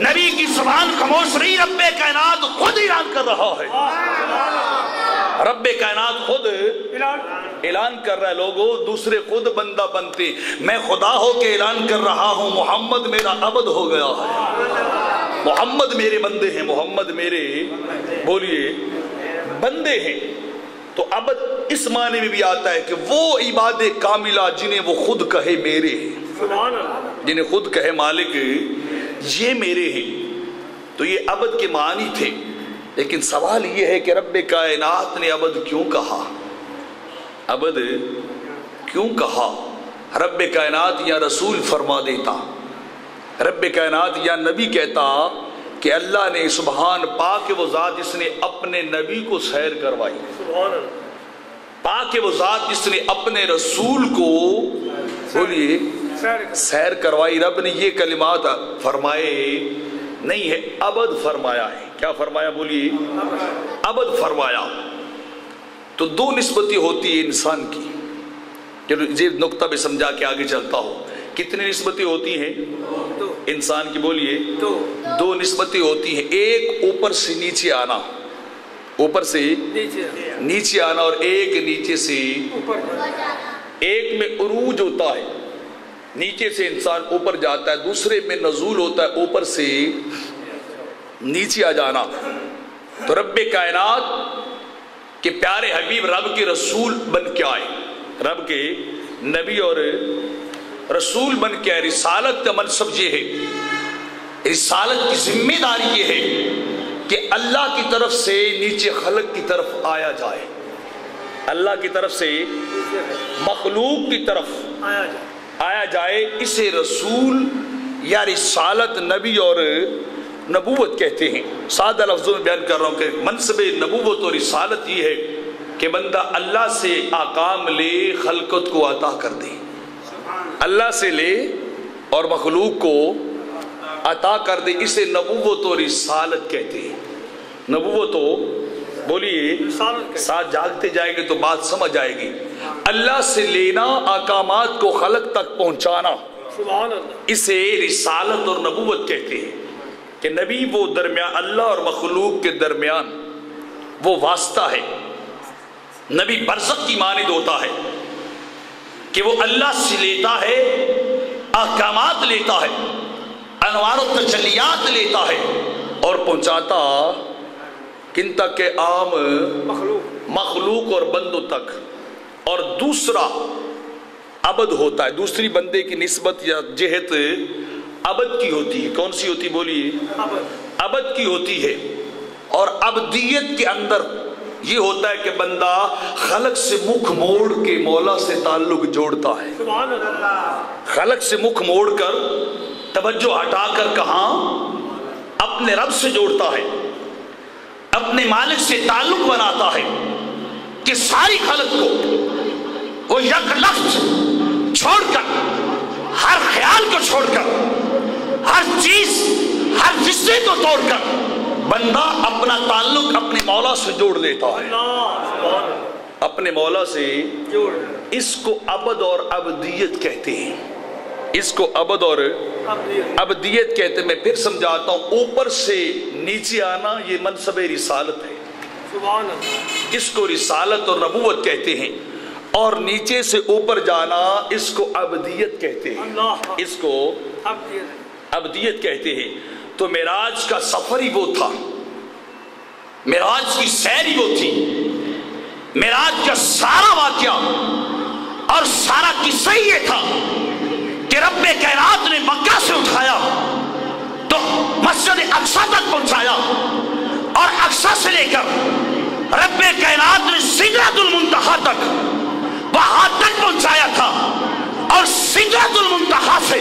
[SPEAKER 1] نبی کی زبان خاموش رہی، رب کائنات خود اعلان کر رہا ہے، رب کائنات خود اعلان کر رہا ہے۔ لوگوں دوسرے خود بندہ بنتے، میں خدا ہو کے اعلان کر رہا ہوں محمد میرا عبد ہو گیا ہے، محمد میرے بندے ہیں، محمد میرے بولیے بندے ہیں۔ تو عبد اس معنی میں بھی آتا ہے کہ وہ عباد کاملہ جنہیں وہ خود کہے میرے ہیں، جنہیں خود کہے مالک یہ میرے ہیں۔ تو یہ عبد کے معنی تھے، لیکن سوال یہ ہے کہ رب کائنات نے عبد کیوں کہا؟ عبد کیوں کہا؟ رب کائنات یا رسول فرما دیتا، رب کائنات یا نبی کہتا کہ اللہ نے سبحان پاک وہ ذات جس نے اپنے نبی کو سیر کروائی، پاک وہ ذات جس نے اپنے رسول کو بولیے سیر کروائی۔ رب نے یہ کلمات فرمائے نہیں ہے، عبد فرمایا ہے۔ کیا فرمایا بولیے؟ عبد فرمایا۔ تو دو نسبتیں ہوتی ہے انسان کی، چلو یہ نقطہ بھی سمجھا کے آگے چلتا ہوں کتنی نسبتیں ہوتی ہیں انسان کی؟ بولیے دو نسبتیں ہوتی ہیں، ایک اوپر سے نیچے آنا، اوپر سے نیچے آنا، اور ایک نیچے سے ایک میں عروج ہوتا ہے، نیچے سے انسان اوپر جاتا ہے، دوسرے میں نزول ہوتا ہے، اوپر سے نیچے آ جانا۔ تو رب کائنات کے پیارے حبیب رب کے رسول بن کے آئے، رب کے نبی اور رسول بن کے آئے۔ رسالت کا منصب یہ ہے، رسالت کی ذمہ داری یہ ہے کہ اللہ کی طرف سے نیچے خلق کی طرف آیا جائے، اللہ کی طرف سے مخلوق کی طرف آیا جائے۔ اسے رسول یا رسالت، نبی اور نبوت کہتے ہیں۔ سادہ لفظوں میں بیان کر رہا ہوں کہ منصب نبوت اور رسالت یہ ہے کہ بندہ اللہ سے احکام لے، خلقت کو عطا کر دے، اللہ سے لے اور مخلوق کو عطا کر دے، اسے نبوت و رسالت کہتے ہیں۔ نبوت تو بولیے ساتھ جاگتے جائیں گے تو بات سمجھ آئے گی۔ اللہ سے لینا، احکامات کو خلق تک پہنچانا، اسے رسالت اور نبوت کہتے ہیں۔ کہ نبی وہ درمیان، اللہ اور مخلوق کے درمیان وہ واسطہ ہے۔ نبی برزخ کی مانند ہوتا ہے کہ وہ اللہ سے لیتا ہے، احکامات لیتا ہے، انوار و تجلیات لیتا ہے اور پہنچاتا کن تک؟ کے عام مخلوق اور بندوں تک۔ اور دوسرا عبد ہوتا ہے، دوسری بندے کی نسبت یا جہت عبد کی ہوتی ہے۔ کون سی ہوتی؟ بولیے عبد کی ہوتی ہے۔ اور عبدیت کے اندر یہ ہوتا ہے کہ بندہ خلق سے مکھ موڑ کے مولا سے تعلق جوڑتا ہے، خلق سے مکھ موڑ کر، توجہ ہٹا کر کہاں؟ اپنے رب سے جوڑتا ہے، اپنے مالک سے تعلق بناتا ہے کہ ساری خلق کو وہ یک لفظ چھوڑ کر، ہر خیال کو چھوڑ کر، ہر چیز، ہر رشتے کو توڑ کر بندہ اپنا تعلق اپنے مولا سے جوڑ لیتا ہے، اپنے مولا سے۔ اس کو عبد اور عبدیت کہتے ہیں، اس کو عبد اور عبدیت کہتے ہیں۔ میں پھر سمجھاتا ہوں، اوپر سے نیچے آنا یہ منصب رسالت ہے، اس کو رسالت اور نبوت کہتے ہیں۔ اور نیچے سے اوپر جانا اس کو عبدیت کہتے ہیں، اس کو عبدیت کہتے ہیں۔ تو معراج کا سفر ہی وہ تھا، معراج کی سیر ہی وہ تھی، معراج کا سارا واقعہ اور سارا قصہ یہ تھا کہ رب کائنات نے مکہ سے اٹھایا تو مسجد اقصی تک پہنچایا، اور اقصی سے لے کر رب کائنات نے سدرۃ المنتہا تک وہاں تک پہنچایا تھا، اور سدرۃ المنتہا سے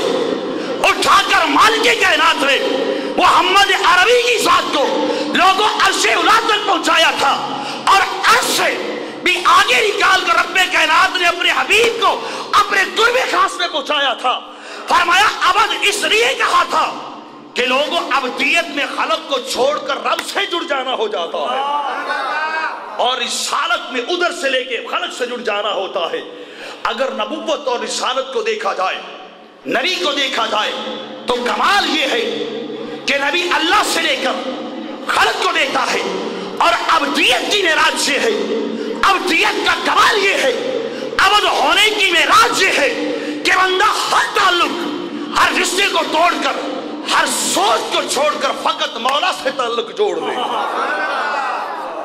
[SPEAKER 1] اٹھا کر مالک کائنات نے محمد عربی کی ذات کو لوگوں عرش اولا تک پہنچایا تھا، اور عرش سے بھی آگے نکال کر رب کائنات نے اپنے حبیب کو اپنے قرب خاص میں پہنچایا تھا۔ فرمایا عبد اس لیے کہا تھا کہ لوگوں عبدیت میں خلق کو چھوڑ کر رب سے جڑ جانا ہو جاتا ہے، اور رسالت میں ادھر سے لے کے خلق سے جڑ جانا ہوتا ہے۔ اگر نبوت اور رسالت کو دیکھا جائے، نبی کو دیکھا جائے، تو کمال یہ ہے کہ نبی اللہ سے لے کر خلق کو دیتا ہے، اور عبدیت کی معراج یہ ہے، عبدیت کا کمال یہ ہے، عبد ہونے کی معراج یہ ہے کہ بندہ ہر تعلق، ہر رشتے کو توڑ کر، ہر سوچ کو چھوڑ کر فقط مولا سے تعلق جوڑ دے،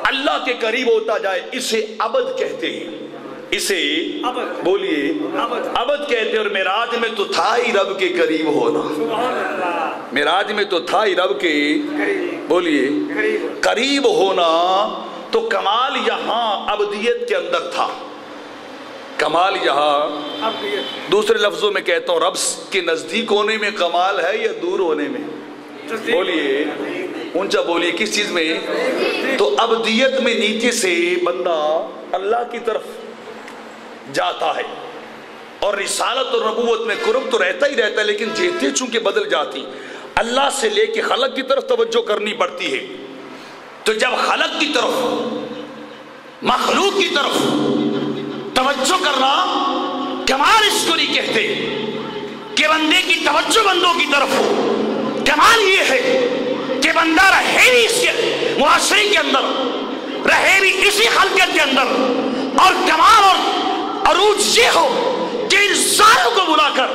[SPEAKER 1] اللہ کے قریب ہوتا جائے۔ اسے عبد کہتے ہیں، اسے بولیے عبد کہتے ہیں۔ اور معراج میں تو تھا ہی رب کے قریب ہونا، معراج میں تو تھا ہی رب کے بولیے قریب ہونا۔ تو کمال یہاں عبدیت کے اندر تھا، کمال یہاں، دوسرے لفظوں میں کہتا ہوں، رب کے نزدیک ہونے میں کمال ہے یا دور ہونے میں؟ بولیے اونچا بولیے، کس چیز میں؟ تو عبدیت میں نیچے سے بندہ اللہ کی طرف جاتا ہے، اور رسالت اور نبوت میں قرب تو رہتا ہی رہتا ہے، لیکن جہتیں چونکہ بدل جاتی، اللہ سے لے کے خلق کی طرف توجہ کرنی پڑتی ہے۔ تو جب خلق کی طرف، مخلوق کی طرف توجہ کرنا، کمال اس کو نہیں کہتے، کہ بندے کی توجہ بندوں کی طرف ہو. کمال یہ ہے کہ بندہ رہے بھی اس معاشرے کے اندر، رہے بھی اسی خلقت کے اندر، اور کمال اور عروج یہ ہو کہ انسانوں کو بلا کر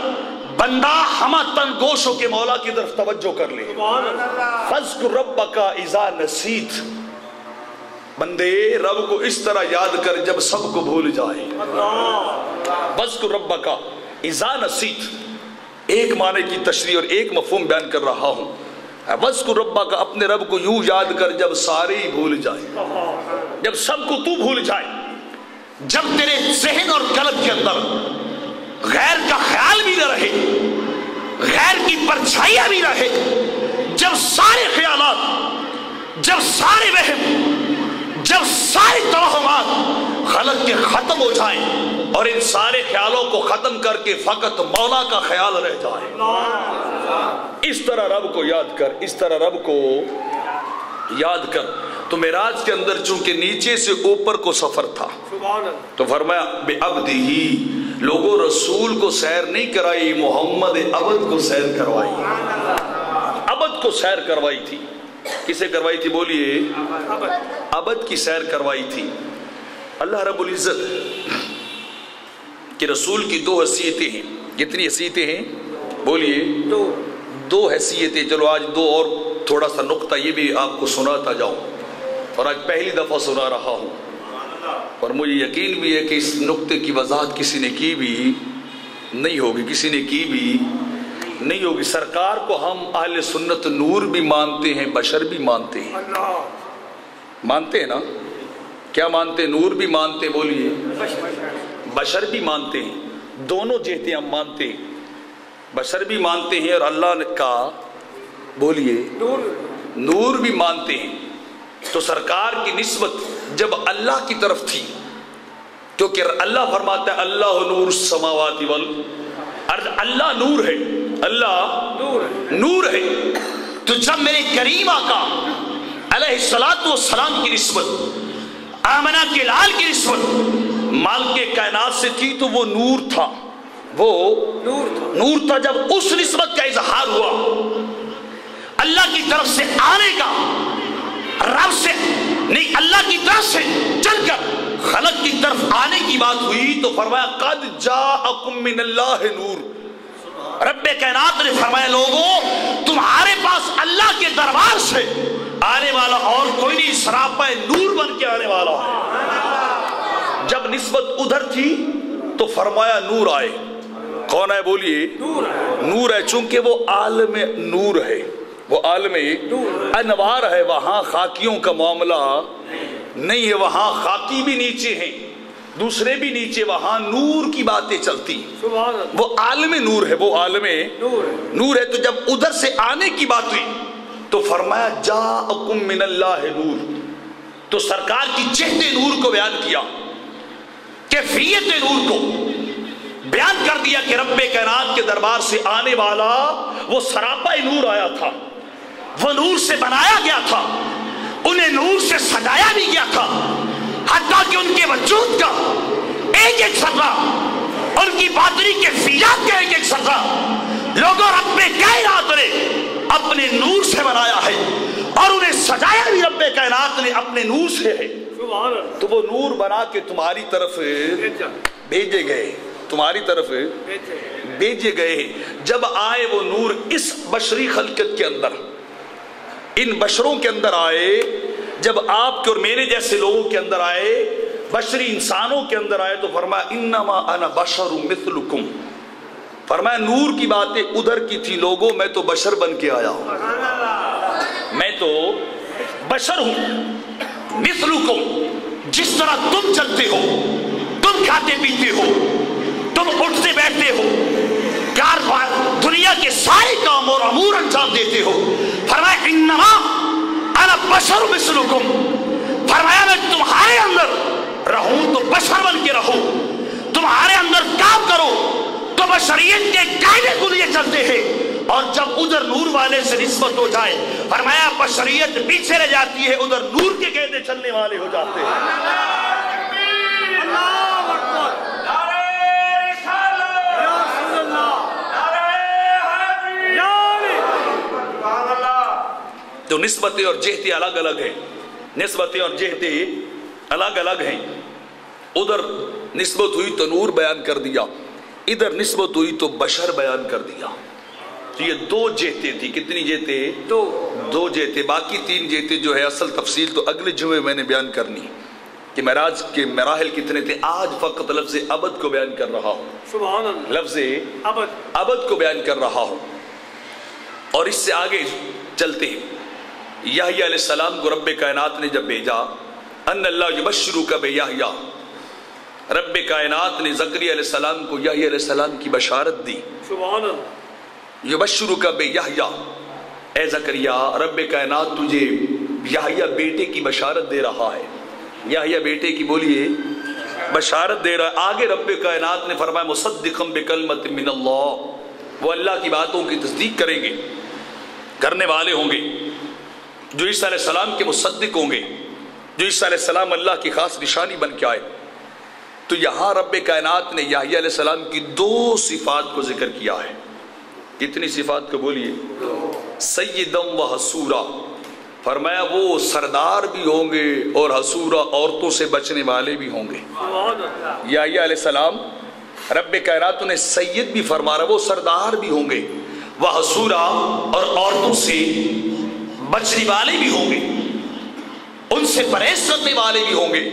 [SPEAKER 1] بندہ ہمہ تن گوشوں کے مولا کی طرف توجہ کر لے. فَاذْكُرْ رَبَّكَ اِذَا نَسِيتَ، بندے رب کو اس طرح یاد کر جب سب کو بھول جائے. فَاذْكُرْ رَبَّكَ اِذَا نَسِيتَ، ایک معنی کی تشریح اور ایک مفہوم بیان کر رہا ہوں. وَاذْكُرْ رَبَّكَ، اپنے رب کو یوں یاد کر جب سارے ہی بھول جائیں، جب سب کو تو بھول جائے، جب تیرے ذہن اور قلب کے اندر غیر کا خیال بھی نہ رہے، غیر کی پرچھائیاں بھی رہے، جب سارے خیالات، جب سارے وہم، جب سارے توہمات خلق کے ختم ہو جائیں اور ان سارے خیالوں کو ختم کر کے فقط مولا کا خیال رہ جائے. اس طرح رب کو یاد کر، اس طرح رب کو یاد کر. تو معراج کے اندر چونکہ نیچے سے اوپر کو سفر تھا تو فرمایا بے عبدہ، لوگوں رسول کو سیر نہیں کرائی، محمد عبد کو سیر کروائی. عبد کو سیر کروائی تھی. کسے کروائی تھی بولیے؟ عبد کی سیر کروائی تھی. اللہ رب العزت کہ رسول کی دو حیثیتیں ہیں. کتنی حیثیتیں ہیں بولیے؟ دو حیثیتیں. چلو آج دو اور تھوڑا سا نقطہ یہ بھی آپ کو سناتا جاؤں، اور آج پہلی دفعہ سنا رہا ہوں، اور مجھے یقین بھی ہے کہ اس نقطے کی وضاحت کسی نے کی بھی نہیں ہوگی، کسی نے کی بھی نہیں ہوگی. سرکار کو ہم اہل سنت نور بھی مانتے ہیں، بشر بھی مانتے ہیں. مانتے ہیں نا؟ کیا مانتے ہیں؟ نور بھی مانتے ہیں بولیے، بشر بھی مانتے ہیں. دونوں جہتیں ہم مانتے ہیں، بشر بھی مانتے ہیں اور اللہ کا بولیے نور بھی مانتے ہیں. تو سرکار کی نسبت جب اللہ کی طرف تھی، کیونکہ اللہ فرماتا ہے اللہ نور السماوات والارض، اللہ نور ہے، اللہ نور ہے. تو جب میرے کریم آقا علیہ السلام کی نسبت آمنہ کے لال کی نسبت مالک کائنات سے تھی تو وہ نور تھا، وہ نور تھا. جب اس نسبت کا اظہار ہوا، اللہ کی طرف سے آنے کا، رب سے نہیں اللہ کی طرف سے چل کر خلق کی طرف آنے کی بات ہوئی تو فرمایا قد جاءکم من اللہ نور. رب کائنات نے فرمایا لوگوں تمہارے پاس اللہ کے دربار سے آنے والا اور کوئی نہیں، سراپا نور بن کے آنے والا ہے. جب نسبت ادھر تھی تو فرمایا نور آئے. کون ہے بولیے؟ نور ہے. چونکہ وہ عالم نور ہے، وہ عالم انوار ہے. وہاں خاکیوں کا معاملہ نہیں ہے، وہاں خاکی بھی نیچے ہیں، دوسرے بھی نیچے، وہاں نور کی باتیں چلتی. وہ عالم نور ہے، وہ عالم نور ہے. تو جب ادھر سے آنے کی بات ہوئی تو فرمایا جاءکم من اللہ نور. تو سرکار کی جہت نور کو بیان کیا، کیفیت نور کو بیان کر دیا کہ رب کائنات کے دربار سے آنے والا وہ سراپا نور آیا تھا، وہ نور سے بنایا گیا تھا، انہیں نور سے سجایا بھی گیا تھا، حتیٰ کہ ان کے وجود کا ایک ایک ذرہ، ان کی باطنی کیفیات کا ایک ایک ذرہ لوگوں رب کائنات نے اپنے نور سے بنایا ہے، اور انہیں سجایا بھی رب کائنات نے اپنے نور سے ہے. تو وہ نور بنا کے تمہاری طرف بھیجے گئے، تمہاری طرف بھیجے گئے. جب آئے وہ نور اس بشری خلقت کے اندر، ان بشروں کے اندر آئے، جب آپ کے اور میرے جیسے لوگوں کے اندر آئے، بشری انسانوں کے اندر آئے تو فرمایا انما انا بشر مثلکم. فرمایا نور کی باتیں ادھر کی تھی لوگوں، میں تو بشر بن کے آیا ہوں، میں تو بشر ہوں. مثلکم، جس طرح تم چلتے ہو، تم کھاتے پیتے ہو، تم اٹھتے بیٹھتے ہو، کاروبار دنیا کے سارے کام اور امور انجام دیتے ہو. فرمایا انما انا بشر مثلکم. فرمایا میں تمہارے اندر رہوں تو بشر بن کے رہوں، تمہارے اندر کام کرو تو بشریت کے قاعدے کو لیے چلتے ہیں. اور جب ادھر نور والے سے نسبت ہو جائے فرمایا بشریت پیچھے رہ جاتی ہے، ادھر نور کے قاعدے چلنے والے ہو جاتے ہیں. نسبتیں اور جہتیں الگ الگ ہیں، نسبتیں اور جہتیں الگ الگ ہیں۔ ادھر نسبت ہوئی تو نور بیان کر دیا، ادھر نسبت ہوئی تو بشر بیان کر دیا۔ تو یہ دو جہتیں تھی۔ کتنی جہتیں؟ دو جہتیں۔ باقی تین جہتیں جو ہے اصل تفصیل تو اگلے جمعے میں نے بیان کرنی کہ معراج کے مراحل کتنے تھے۔ آج فقط لفظ ابد کو بیان کر رہا ہوں،
[SPEAKER 2] سبحان اللہ،
[SPEAKER 1] لفظ ابد کو بیان کر رہا ہوں۔ اور اس سے آگے چلتے ہیں۔ یحییٰ علیہ السلام کو رب کائنات نے جب بھیجا، ان اللہ یبشرک بیحییٰ، رب کائنات نے زکریا علیہ السلام کو یحییٰ علیہ السلام کی بشارت دی۔
[SPEAKER 2] سبحان اللہ،
[SPEAKER 1] یبشرک بیحییٰ، اے زکریا رب کائنات تجھے یحییٰ بیٹے کی بشارت دے رہا ہے۔ یحییٰ بیٹے کی بولیے بشارت دے رہا ہے۔ آگے رب کائنات نے فرمایا مصدقا بکلمۃ من اللہ، وہ اللہ کی باتوں کی تصدیق کریں گے، کرنے والے ہوں گے، جو عیسیٰ علیہ السلام کے مصدق ہوں گے، جو عیسیٰ علیہ السلام اللہ کی خاص نشانی بن کے آئے۔ تو یہاں رب کائنات نے یحییٰ علیہ السلام کی دو صفات کو ذکر کیا ہے۔ کتنی صفات کو بولیے؟ سیدم و حسورا، فرمایا وہ سردار بھی ہوں گے اور حسورا عورتوں سے بچنے والے بھی ہوں گے۔ یحییٰ علیہ السلام رب کائنات نے سید بھی فرما رہا، وہ سردار بھی ہوں گے، وہ حسورا اور عورتوں سے بچنے والے بھی ہوں گے، ان سے پرہیز کرنے والے بھی ہوں گے۔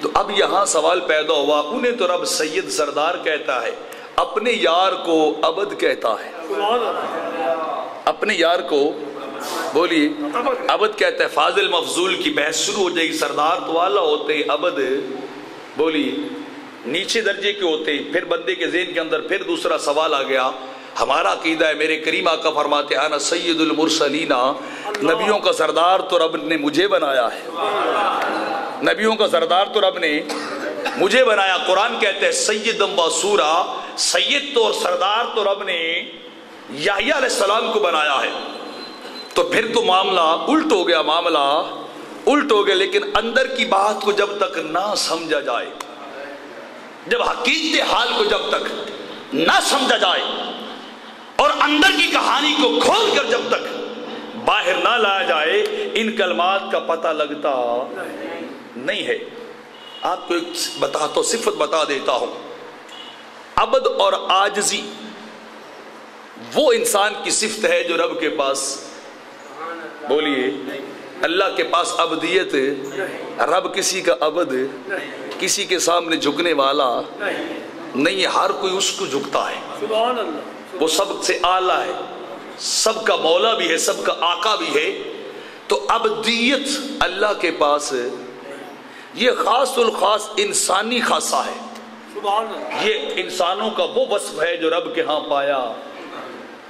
[SPEAKER 1] تو اب یہاں سوال پیدا ہوا، انہیں تو رب سید سردار کہتا ہے، اپنے یار کو عبد کہتا ہے، اپنے یار کو بولیے عبد کہتا ہے۔ فاضل مفضول کی بحث شروع ہو جائے گی، سردار تو اعلیٰ ہوتے ہیں، عبد بولیے نیچے درجے کے ہوتے ہیں۔ پھر بندے کے ذہن کے اندر پھر دوسرا سوال آ گیا، ہمارا عقیدہ ہے، میرے کریم آقا فرماتے ہیں انا سید المرسلین، نبیوں کا سردار تو رب نے مجھے بنایا ہے، نبیوں کا سردار تو رب نے مجھے بنایا۔ قرآن کہتے ہیں سیدم و سورا، سید تو اور سردار تو رب نے یحییٰ علیہ السلام کو بنایا ہے۔ تو پھر تو معاملہ الٹ ہو گیا، معاملہ الٹ ہو گیا۔ لیکن اندر کی بات کو جب تک نہ سمجھا جائے، جب حقیقت حال کو جب تک نہ سمجھا جائے اور اندر کی کہانی کو کھول کر جب تک باہر نہ لایا جائے، ان کلمات کا پتہ لگتا نہیں ہے۔ آپ کو ایک صفت بتا دیتا ہوں، عبد اور عاجزی وہ انسان کی صفت ہے جو رب کے پاس، بولیے اللہ کے پاس عبدیت، رب کسی کا عبد، کسی کے سامنے جھکنے والا نہیں ہے، ہر کوئی اس کو جھکتا ہے۔
[SPEAKER 2] سبحان اللہ،
[SPEAKER 1] وہ سب سے اعلیٰ ہے، سب کا مولا بھی ہے، سب کا آقا بھی ہے۔ تو عبدیت اللہ کے پاس یہ خاص الخاص انسانی خاصہ ہے،
[SPEAKER 2] سبحان اللہ،
[SPEAKER 1] یہ انسانوں کا وہ وصف ہے جو رب کے ہاں پایا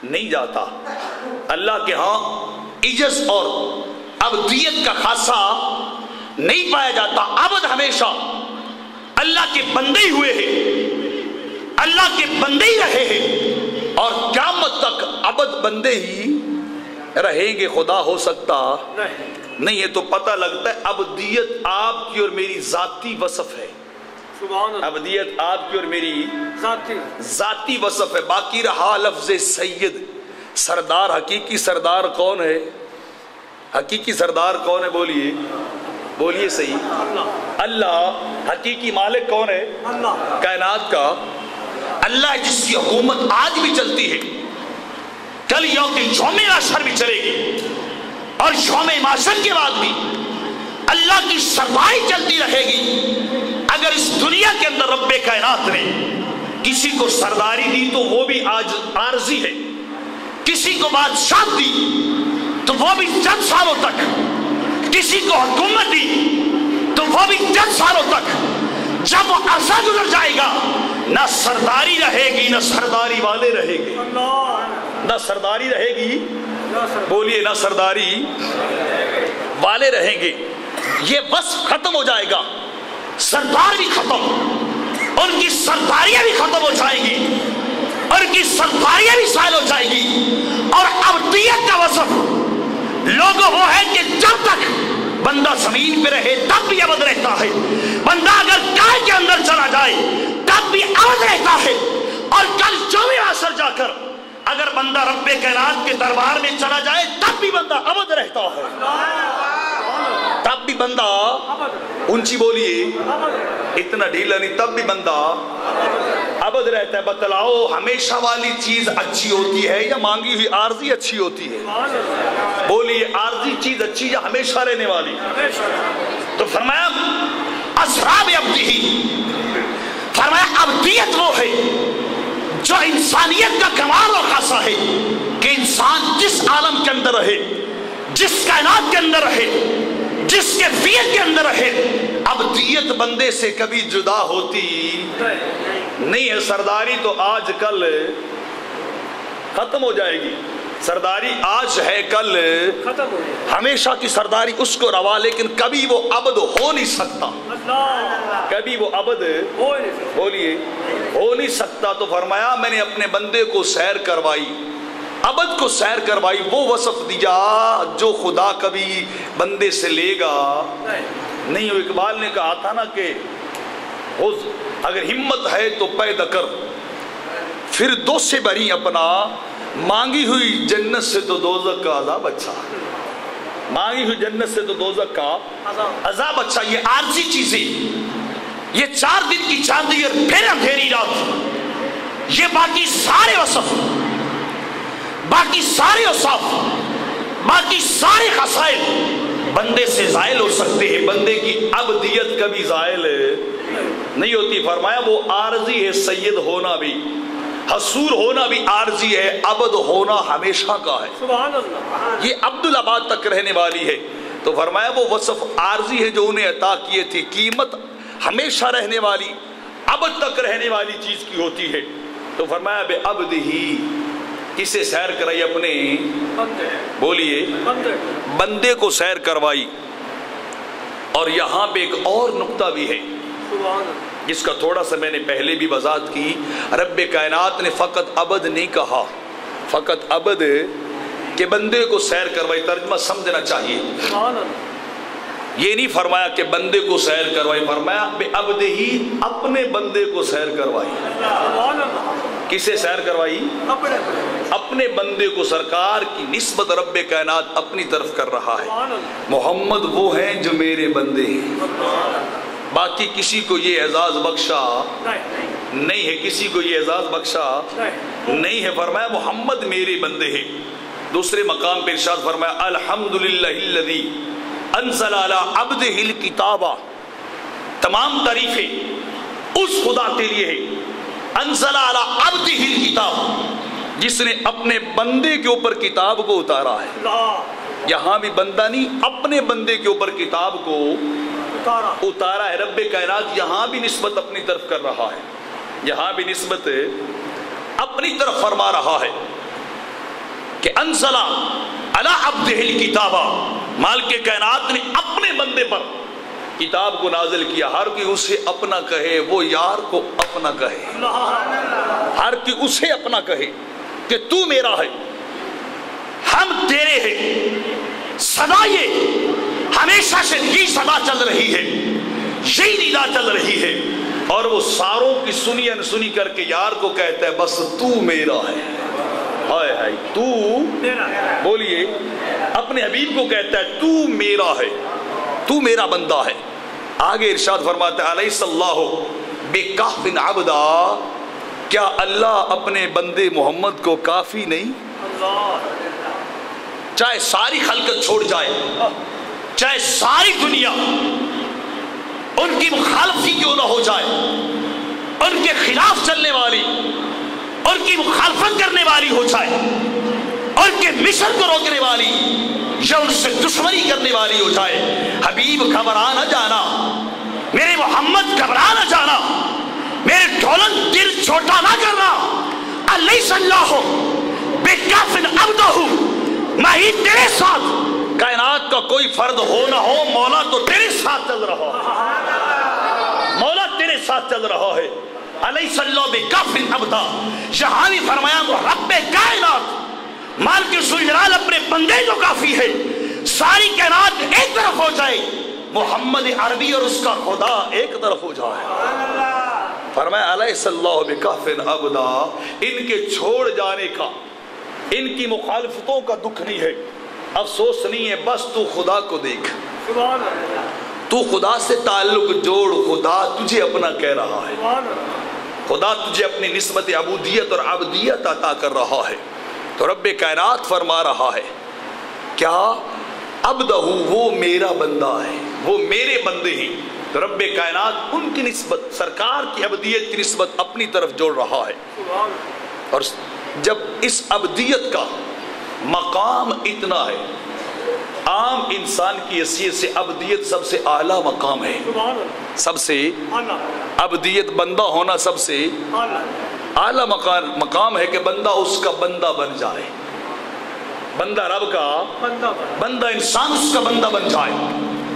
[SPEAKER 1] نہیں جاتا۔ اللہ کے ہاں عجز اور عبدیت کا خاصہ نہیں پایا جاتا۔ عبد ہمیشہ اللہ کے بندے ہی ہوئے ہیں، اللہ کے بندے ہی رہے ہیں، اور قیامت تک عبد بندے ہی رہیں گے، خدا ہو سکتا نہیں ہے۔ تو پتہ لگتا ہے عبدیت آپ کی اور میری ذاتی وصف ہے،
[SPEAKER 2] سبحان اللہ،
[SPEAKER 1] عبدیت آپ کی اور میری
[SPEAKER 2] ذاتی
[SPEAKER 1] وصف ہے۔ باقی رہا لفظ سید، سردار، حقیقی سردار کون ہے؟ حقیقی سردار کون ہے؟ بولیے بولیے صحیح، اللہ۔ حقیقی مالک کون ہے؟
[SPEAKER 2] اللہ،
[SPEAKER 1] کائنات کا اللہ، جس کی حکومت آج بھی چلتی ہے، کل یوم معاشر بھی چلے گی، اور یوم معاشر کے بعد بھی اللہ کی سرمایہ چلتی رہے گی۔ اگر اس دنیا کے اندر رب کائنات نے کسی کو سرداری دی تو وہ بھی آج عارضی ہے، کسی کو بادشاہ دی تو وہ بھی چند سالوں تک، کسی کو حکومت دی تو وہ بھی چند سالوں تک۔ جب وہ عرصہ گزر جائے گا، نہ سرداری رہے گی، نہ سرداری والے رہے گے، نہ سرداری رہے گی، بولیے نہ سرداری والے رہیں گے۔ یہ بس ختم ہو جائے گا، سردار بھی ختم، ان کی سرداریاں بھی ختم ہو جائیں گی، ان کی سرداریاں بھی سائل ہو جائے گی۔ اور عبدیت کا وصف لوگوں وہ ہے کہ جب تک بندہ زمین پہ رہے تب بھی عبد رہتا ہے، بندہ اگر کائے کے اندر چلا جائے تب بھی عبد رہتا ہے، اور کل یوم معاشر جا کر
[SPEAKER 3] اگر بندہ رب کائنات کے دربار میں چلا جائے تب بھی بندہ ابد رہتا ہے، تب بھی بندہ اونچی بولیے، اتنا ڈھیلا نہیں، تب بھی بندہ ابد رہتا ہے۔ بتلاؤ ہمیشہ والی چیز اچھی ہوتی ہے یا مانگی ہوئی عارضی اچھی ہوتی ہے؟ بولیے عارضی چیز اچھی یا ہمیشہ رہنے والی؟ تو فرمایا اسراب ابدی، فرمایا ابدیت وہ ہے جو انسانیت کا کمال اور خاصہ ہے کہ انسان جس عالم کے اندر رہے، جس کائنات کے اندر رہے، جس کیفیت کے اندر رہے، ابدیت بندے سے کبھی جدا ہوتی نہیں ہے۔ سرداری تو آج کل ختم ہو جائے گی، سرداری آج ہے کل
[SPEAKER 2] ختم ہو گیا،
[SPEAKER 3] ہمیشہ کی سرداری اس کو روا، لیکن کبھی وہ ابد ہو نہیں سکتا، کبھی وہ ابد بولیے ہو نہیں سکتا۔ تو فرمایا میں نے اپنے بندے کو سیر کروائی، ابد کو سیر کروائی، وہ وصف دیا جو خدا کبھی بندے سے لے گا نہیں۔ اقبال نے کہا تھا نا کہ اگر ہمت ہے تو پیدا کر، پھر دو سے بری اپنا، مانگی ہوئی جنت سے تو دوزخ کا عذاب اچھا، مانگی ہوئی جنت سے تو دوزخ کا عذاب اچھا۔ یہ عارضی چیزیں، یہ 4 دن کی چاندی اور پھر اندھیری رات، یہ باقی سارے وصف، باقی سارے اوصاف، باقی سارے خصائل بندے سے زائل ہو سکتے ہیں، بندے کی ابدیت کبھی زائل نہیں ہوتی۔ فرمایا وہ عارضی ہے، سید ہونا بھی، حصور ہونا بھی عارضی ہے، ابد ہونا ہمیشہ کا ہے۔
[SPEAKER 2] سبحان اللہ،
[SPEAKER 3] یہ عبدالآباد تک رہنے والی ہے۔ تو فرمایا وہ وصف عارضی ہے جو انہیں عطا کیے تھی، قیمت ہمیشہ رہنے والی، ابد تک رہنے والی چیز کی ہوتی ہے۔ تو فرمایا بے عبد ہی، کسے سیر کرائی؟ اپنے بولیے بندے کو سیر کروائی۔ اور یہاں پہ ایک اور نقطہ بھی ہے جس کا تھوڑا سا میں نے پہلے بھی وضاحت کی۔ رب کائنات نے فقط ابد نہیں کہا، فقط ابد کہ بندے کو سیر کروائی، ترجمہ سمجھنا چاہیے۔ یہ نہیں فرمایا کہ بندے کو سیر کروائی، فرمایا بے عبد ہی، اپنے بندے کو سیر کروائی۔ کسے سیر کروائی؟ اپنے بندے کو۔ سرکار کی نسبت رب کائنات اپنی طرف کر رہا ہے، محمد وہ ہیں جو میرے بندے ہیں، باقی کسی کو یہ اعزاز بخشا نہیں ہے، کسی کو یہ اعزاز بخشا نہیں ہے۔ فرمایا محمد میرے بندے ہیں۔ دوسرے مقام پہ ارشاد فرمایا الحمدللہ الذی انزل علی عبدہ الکتاب، تمام تعریفیں اس خدا کے لیے ہے، انزل علی عبدہ الکتاب، جس نے اپنے بندے کے اوپر کتاب کو اتارا ہے۔ یہاں بھی بندہ نہیں، اپنے بندے کے اوپر کتاب کو اتارا ہے۔ رب کائنات یہاں بھی نسبت اپنی طرف کر رہا ہے، یہاں بھی نسبت اپنی طرف فرما رہا ہے کہ انزل علی عبدہ الکتاب، مالک کائنات نے اپنے بندے پر کتاب کو نازل کیا۔ ہر کوئی اسے اپنا کہے، وہ یار کو اپنا کہے، ہر کوئی اسے اپنا کہے کہ تو میرا ہے، ہم تیرے ہیں۔ صدا یہ ہمیشہ سے یہ صدا چل رہی ہے، یہی ندا چل رہی ہے، اور وہ ساروں کی سنی انسنی کر کے یار کو کہتا ہے بس تو میرا ہے، ہائے ہائے تو بولیے، اپنے حبیب کو کہتا ہے تو میرا ہے، تو میرا بندہ ہے۔ آگے ارشاد فرماتا ہے الیس اللہ بکاف عبدا، کیا اللہ اپنے بندے محمد کو کافی نہیں؟ چاہے ساری خلقت چھوڑ جائے، چاہے ساری دنیا ان کی مخالفتی کیوں نہ ہو جائے، ان کے خلاف چلنے والی، ان کی مخالفت کرنے والی ہو جائے، ان کے مشن کو روکنے والی یا ان سے دشمنی کرنے والی ہو جائے، حبیب گھبرا نہ جانا، میرے محمد گھبرا نہ جانا، میرے ڈھولن دل چھوٹا نہ کرنا۔ الیس اللہ بکاف عبدہ، میں ہی تیرے ساتھ، کائنات کا کوئی فرد ہو نہ ہو، مولا تو تیرے ساتھ چل رہا ہے، مولا تیرے ساتھ چل رہا ہے۔ الیس اللہ بکاف عبدہ، یہاں بھی فرمایا وہ رب کائنات مالک ذوالجلال اپنے بندے جو کافی ہے، ساری کائنات ایک طرف ہو جائے، محمد عربی اور اس کا خدا ایک طرف ہو جائے۔ فرمایا الیس اللہ بکاف عبدا، ان کے چھوڑ جانے کا ان کی مخالفتوں کا دکھ نہیں ہے، افسوس نہیں ہے، بس تو خدا کو دیکھ،
[SPEAKER 2] سبحان اللہ،
[SPEAKER 3] تو خدا سے تعلق جوڑ، خدا تجھے اپنا کہہ رہا ہے،
[SPEAKER 2] سبحان اللہ،
[SPEAKER 3] خدا تجھے اپنی نسبت عبودیت اور عبدیت عطا کر رہا ہے۔ تو رب کائنات فرما رہا ہے کیا عبدہ، وہ میرا بندہ ہے، وہ میرے بندے ہیں۔ تو رب کائنات ان کی نسبت، سرکار کی عبدیت کی نسبت اپنی طرف جوڑ رہا ہے۔
[SPEAKER 2] سبحان اللہ،
[SPEAKER 3] اور جب اس عبدیت کا مقام اتنا ہے، عام انسان کی حیثیت سے عبدیت سب سے اعلیٰ مقام ہے،
[SPEAKER 2] سبحان اللہ،
[SPEAKER 3] سب سے
[SPEAKER 2] اللہ،
[SPEAKER 3] عبدیت بندہ ہونا سب سے
[SPEAKER 2] اللہ،
[SPEAKER 3] اعلیٰ مقام ہے کہ بندہ اس کا بندہ بن جائے، بندہ رب کا
[SPEAKER 2] بندہ،
[SPEAKER 3] بندہ انسان اس کا بندہ بن جائے۔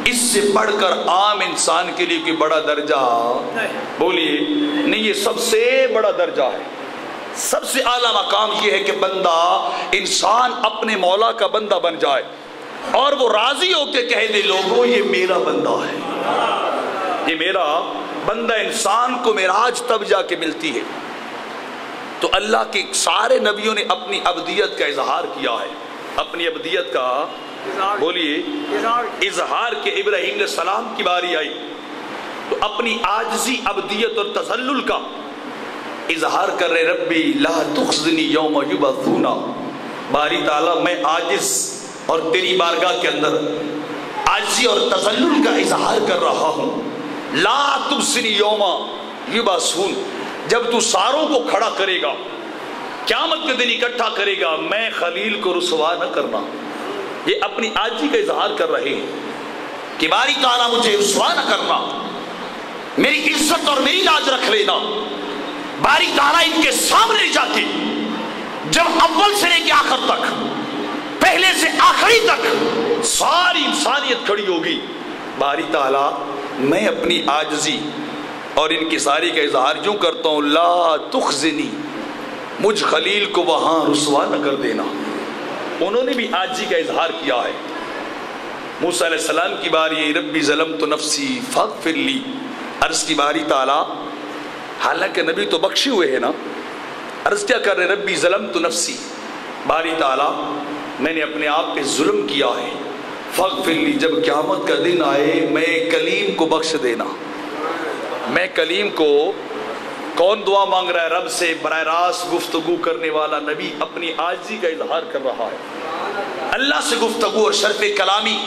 [SPEAKER 3] اس سے بڑھ کر عام انسان کے لیے کوئی بڑا درجہ
[SPEAKER 2] نہیں،
[SPEAKER 3] بولیے نہیں، یہ سب سے بڑا درجہ ہے، سب سے اعلیٰ مقام یہ ہے کہ بندہ انسان اپنے مولا کا بندہ بن جائے اور وہ راضی ہو کے کہہ دے لوگوں یہ میرا بندہ ہے، یہ میرا بندہ۔ انسان کو معراج تب جا کے ملتی ہے۔ تو اللہ کے سارے نبیوں نے اپنی عبدیت کا اظہار کیا ہے، اپنی عبدیت کا
[SPEAKER 2] اظہار،
[SPEAKER 3] بولیے
[SPEAKER 2] اظہار،
[SPEAKER 3] اظہار کے ابراہیم علیہ السلام کی باری آئی تو اپنی عاجزی، عبدیت اور تذلل کا اظہار کر رہے، ربی لا تخزنی یوم یبعثون، باری تعالیٰ میں عاجز اور تیری بارگاہ کے اندر عاجزی اور تذلل کا اظہار کر رہا ہوں، لا تخزنی یوم یبعثون، جب تو ساروں کو کھڑا کرے گا، قیامت کے دن اکٹھا کرے گا، میں خلیل کو رسوا نہ کرنا۔ یہ اپنی عاجزی کا اظہار کر رہے ہیں کہ باری تعالیٰ مجھے رسوا نہ کرنا، میری عزت اور میری لاج رکھ لینا۔ باری تعالیٰ ان کے سامنے جا کے جب اول سے لے کے آخر تک، پہلے سے آخری تک ساری انسانیت کھڑی ہوگی، باری تعالیٰ میں اپنی عاجزی اور ان کی ساری کا اظہار یوں کرتا ہوں، لا تخزنی، مجھ خلیل کو وہاں رسوا نہ کر دینا۔ انہوں نے بھی عاجزی کا اظہار کیا ہے۔ موسیٰ علیہ السلام کی باری، ربی ظلمت نفسی فاغفر لی، عرض کی باری تعالیٰ، حالانکہ نبی تو بخشے ہوئے ہیں نا، عرض کیا کر رہے، ربی ظلمت نفسی، باری تعالیٰ میں نے اپنے آپ پہ ظلم کیا ہے، فاغفر لی، جب قیامت کا دن آئے میں کلیم کو بخش دینا۔ میں کلیم کو، کون دعا مانگ رہا ہے؟ رب سے براہ راست گفتگو کرنے والا نبی اپنی عاجزی کا اظہار کر رہا ہے، اللہ سے گفتگو اور شرف کلامی،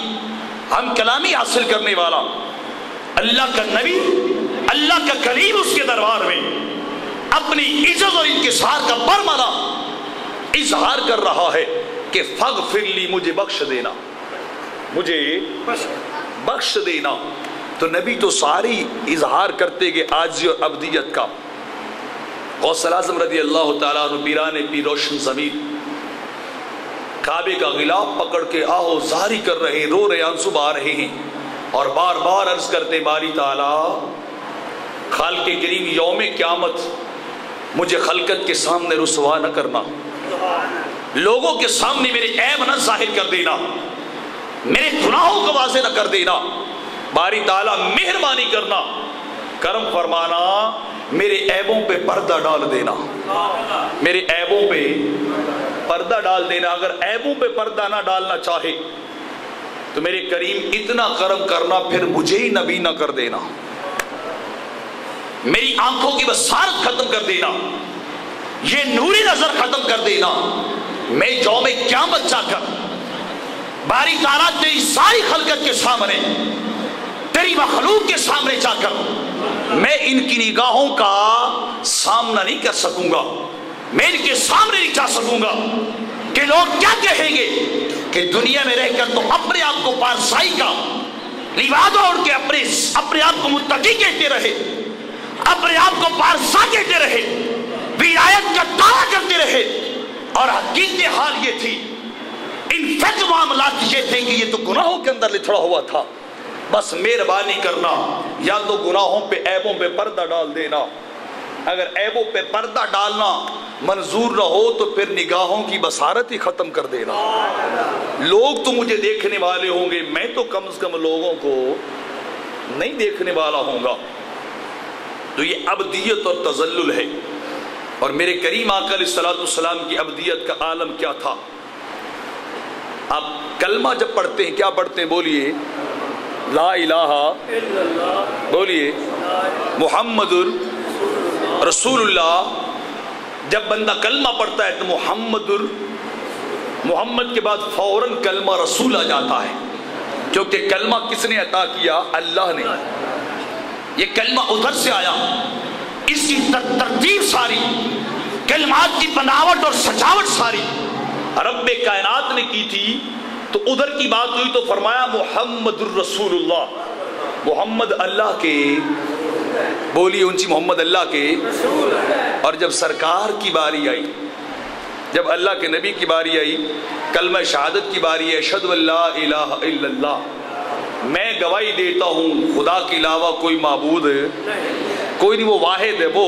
[SPEAKER 3] ہم کلامی حاصل کرنے والا اللہ کا نبی، اللہ کا کلیم اس کے دربار میں اپنی عزت اور انکسار کا برملا اظہار کر رہا ہے کہ فاغفر لی، مجھے بخش دینا، مجھے بخش دینا۔ تو نبی تو ساری اظہار کرتے گئے عاجزی اور عبدیت کا۔ غوث اعظم رضی اللہ تعالیٰ عنہ پیران پیر روشن ضمیر کعبے کا غلاف پکڑ کے آہو زاری کر رہے، رو رہے، آنسو بہا رہے ہیں اور بار بار عرض کرتے، باری تعالیٰ خالق کریم یوم قیامت مجھے خلقت کے سامنے رسوا نہ کرنا، لوگوں کے سامنے میرے عیب نہ ظاہر کر دینا، میرے گناہوں کو واضح نہ کر دینا، باری تعالیٰ مہربانی کرنا، کرم فرمانا، میرے عیبوں پہ پردہ ڈال دینا، میرے عیبوں پہ پردہ ڈال دینا۔ اگر عیبوں پہ پردہ نہ ڈالنا چاہے تو میرے کریم اتنا کرم کرنا، پھر مجھے ہی نبی نہ کر دینا، میری آنکھوں کی بصارت ختم کر دینا، یہ نوری نظر ختم کر دینا، میں یوم قیامت جا کر باری تعالیٰ تیری ساری خلقت کے سامنے، تیری مخلوق کے سامنے جا کر میں ان کی نگاہوں کا سامنا نہیں کر سکوں گا، میں ان کے سامنے نہیں جا سکوں گا کہ لوگ کیا کہیں گے کہ دنیا میں رہ کر تو اپنے آپ کو پارسائی کا لبادہ اوڑھ کے اپنے آپ کو متقی کہتے رہے، اپنے آپ کو پارسا کہتے رہے، ولایت کا دعویٰ کرتے رہے، اور حقیقت حال یہ تھی، ان فیض معاملات یہ تھے کہ یہ تو گناہوں کے اندر لتھڑا ہوا تھا، بس مہربانی کرنا، یا تو گناہوں پہ عیبوں پہ پردہ ڈال دینا، اگر عیبوں پہ پردہ ڈالنا منظور نہ ہو تو پھر نگاہوں کی بصارت ہی ختم کر دینا۔ لوگ تو مجھے دیکھنے والے ہوں گے، میں تو کم از کم لوگوں کو نہیں دیکھنے والا ہوں گا۔ تو یہ عبدیت اور تذلل ہے۔ اور میرے کریم آقا علیہ الصلوۃ والسلام کی ابدیت کا عالم کیا تھا. آپ کلمہ جب پڑھتے ہیں کیا پڑھتے ہیں؟ بولیے لا الہ، بولیے محمد رسول اللہ. جب بندہ کلمہ پڑھتا ہے تو محمد کے بعد فوراً کلمہ رسول آ جاتا ہے، کیونکہ کلمہ کس نے عطا کیا؟ اللہ نے. یہ کلمہ ادھر سے آیا، اس کی ترتیب ساری کلمات کی بناوٹ اور سجاوٹ ساری رب کائنات نے کی تھی. تو ادھر کی بات ہوئی تو فرمایا محمد الرسول اللہ، محمد اللہ کے، بولیے اونچی محمد اللہ کے. اور جب سرکار کی باری آئی، جب اللہ کے نبی کی باری آئی، کلمہ شہادت کی باری ہے، اشہد ان لا الہ الا اللہ، میں گواہی دیتا ہوں خدا کے علاوہ کوئی معبود کوئی نہیں، وہ واحد ہے، وہ